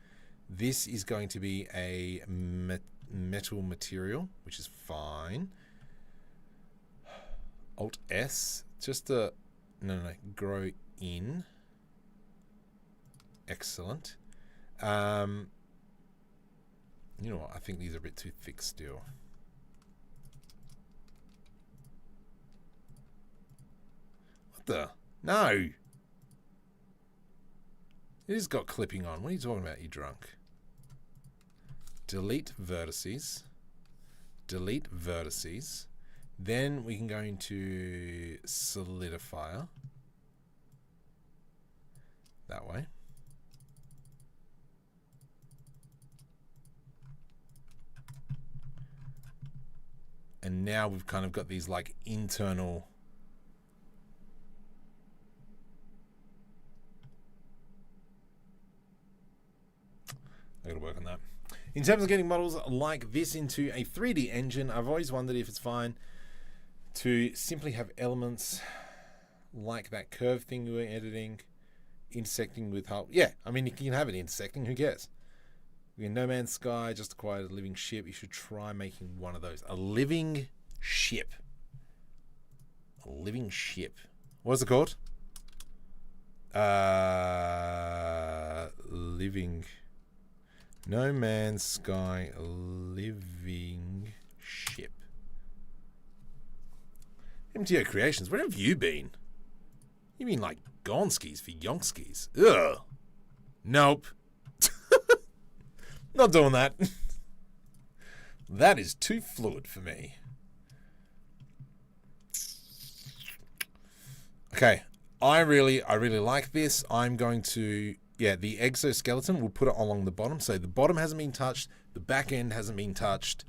This is going to be a metal material, which is fine. Alt S, just to, no, grow in. Excellent. You know what, I think these are a bit too thick still. What the? No! It has got clipping on. What are you talking about, you drunk? Delete vertices. Delete vertices. Then we can go into solidifier. That way. And now we've kind of got these like internal... I gotta work on that. In terms of getting models like this into a 3D engine, I've always wondered if it's fine to simply have elements like that curve thing we were editing, intersecting with hull. Yeah, I mean, you can have it intersecting, who cares? We're in No Man's Sky, just acquired a living ship. You should try making one of those. A living ship. A living ship. What is it called? Living... No Man's Sky living ship. MTO Creations, where have you been? You mean like Gonskis for Yonkskis? Ugh. Nope. Not doing that. That is too fluid for me. Okay. I really like this. I'm going to... Yeah, the exoskeleton, we'll put it along the bottom. So the bottom hasn't been touched. The back end hasn't been touched.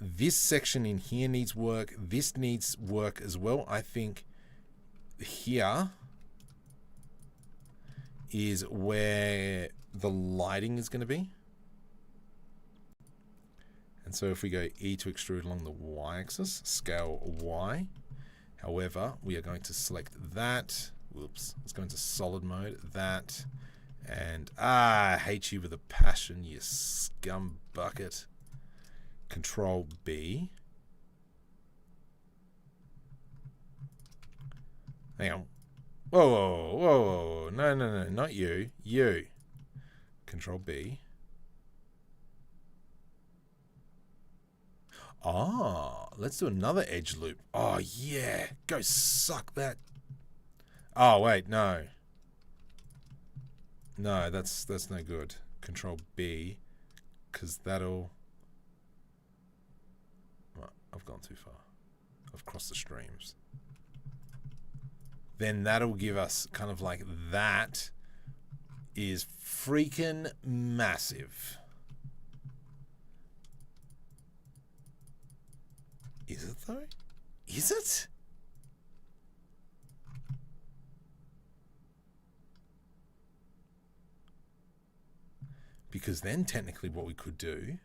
This section in here needs work. This needs work as well. I think here is where the lighting is going to be. And so if we go E to extrude along the Y-axis, scale Y. However, we are going to select that. Whoops. Let's go into solid mode. That. And, I hate you with a passion, you scum bucket. Control B. Hang on. Whoa, whoa, whoa, whoa. No, no, no, not you. You. Control B. Ah, let's do another edge loop. Oh, yeah. Go suck that. Oh, wait, no. No, that's no good. Control B, because that'll... Well, I've gone too far. I've crossed the streams. Then that'll give us kind of like that is freaking massive. Is it though? Is it? Because then technically what we could do,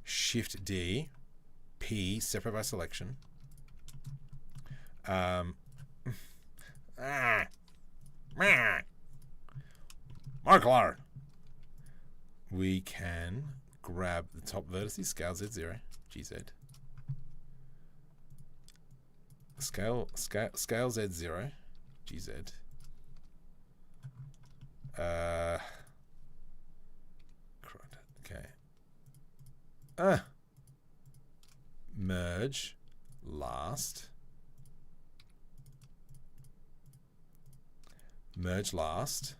Shift D, P, separate by selection. Marklar. We can grab the top vertices, scale Z0, GZ. Scale Z0, GZ. Okay. Merge last. Merge last.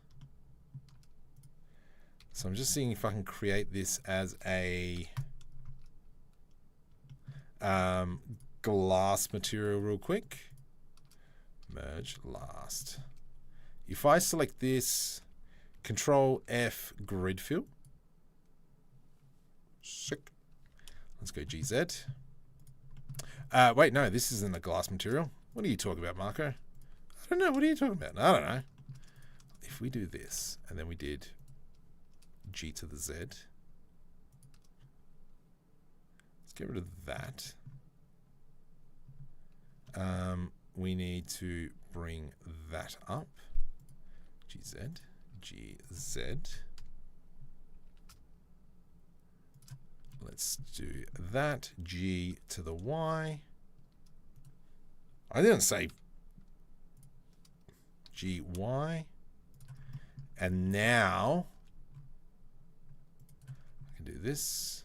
So I'm just seeing if I can create this as a glass material real quick. Merge last. If I select this, Control F grid fill. Sick. Let's go GZ. Wait, no, this isn't a glass material. What are you talking about, Marco? I don't know. What are you talking about? I don't know. If we do this, and then we did G to the Z. Let's get rid of that. We need to bring that up. GZ, GZ. Let's do that. G to the Y. I didn't say GY. And now I can do this.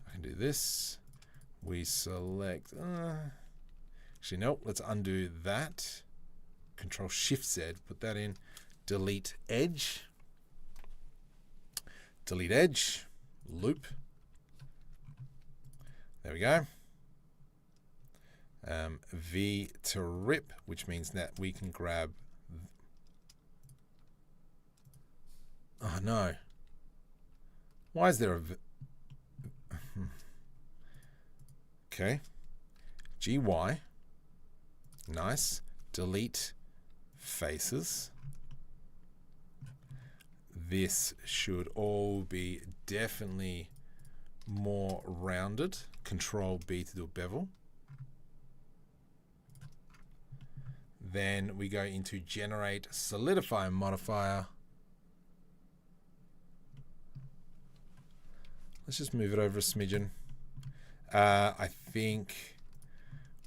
I can do this. We select. Actually, nope. Let's undo that. Control Shift Z. Put that in. Delete edge. Delete edge. Loop. There we go. V to rip, which means that we can grab. Oh no. Why is there a okay. GY. Nice. Delete faces. This should all be definitely more rounded. Control B to do a bevel. Then we go into generate solidify modifier. Let's just move it over a smidgen. I think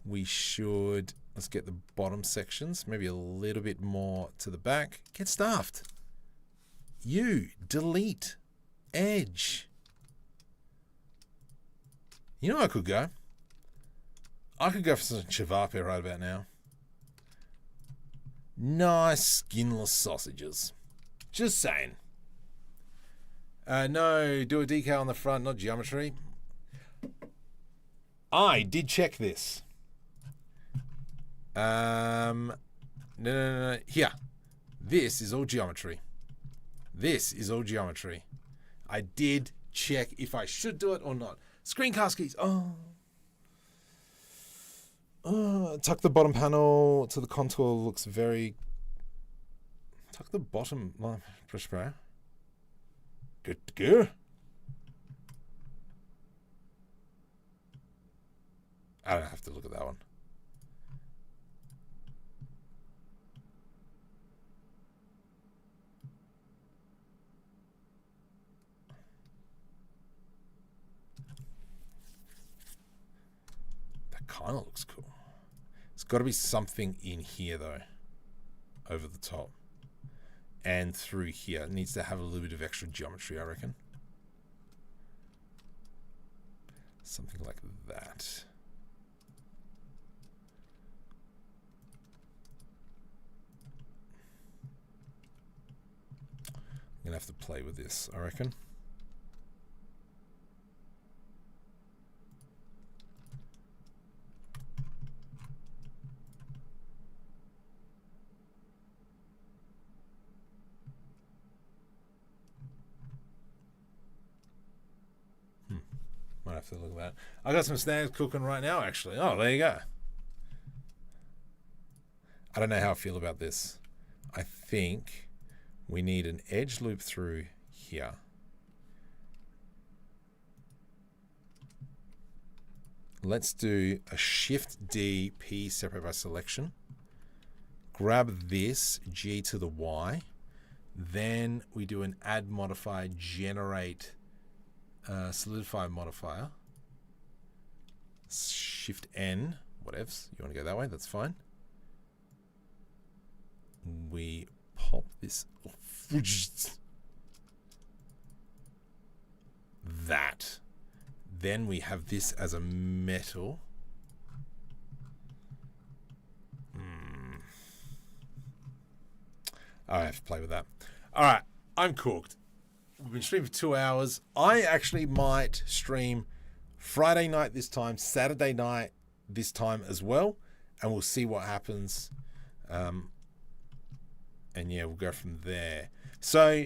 we should, let's get the bottom sections, maybe a little bit more to the back. Get stuffed. You delete edge. You know, I could go for some Scifi right about now. Nice skinless sausages. Just saying. No, do a decal on the front, not geometry. I did check this. No. Here. This is all geometry. This is all geometry. I did check if I should do it or not. Screencast keys. Tuck the bottom panel to the contour. Looks very. Tuck the bottom. Press spray. Good to go. I don't have to look at that one. That kind of looks cool. It's got to be something in here though, over the top. And through here. It needs to have a little bit of extra geometry, I reckon. Something like that. I'm going to have to play with this, I reckon. Might have to look at that. I got some snags cooking right now, actually. Oh, there you go. I don't know how I feel about this. I think we need an edge loop through here. Let's do a Shift D, P, separate by selection. Grab this, G to the Y. Then we do an add modifier, generate solidify modifier. Shift N, whatevs. You want to go that way? That's fine. We pop this. That. Then we have this as a metal. I have to play with that. All right, I'm cooked. We've been streaming for 2 hours. I actually might stream Friday night this time, Saturday night this time as well, and we'll see what happens. And yeah, we'll go from there. So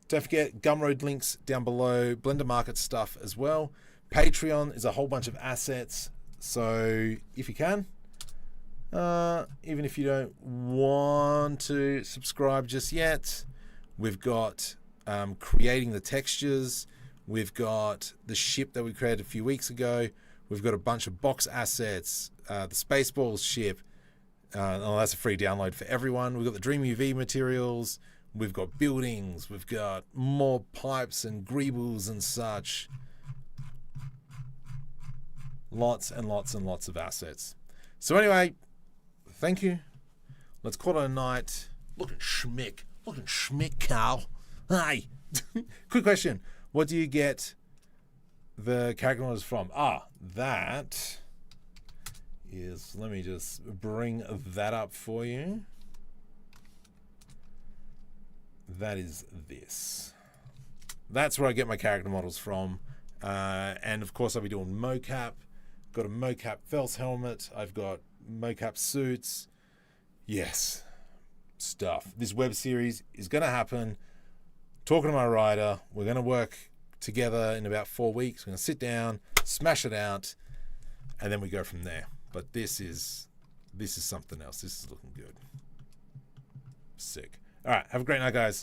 don't forget, Gumroad links down below, Blender Market stuff as well. Patreon is a whole bunch of assets. So if you can, Even if you don't want to subscribe just yet, we've got creating the textures. We've got the ship that we created a few weeks ago. We've got a bunch of box assets, the Spaceballs ship. That's a free download for everyone. We've got the DreamUV materials. We've got buildings. We've got more pipes and greebles and such. Lots and lots and lots of assets. So anyway, thank you. Let's call it a night. Looking schmick. Looking schmick, Carl. Hey. Quick question. What do you get the character models from? That is, let me just bring that up for you. That is this. That's where I get my character models from. And of course I'll be doing mocap. Got a mocap Fels helmet. I've got mocap suits. Yes. Stuff. This web series is going to happen. Talking to my writer. We're going to work together in about 4 weeks. We're going to sit down, smash it out, and then we go from there. But this is something else. This is looking good. Sick. All right. Have a great night, guys.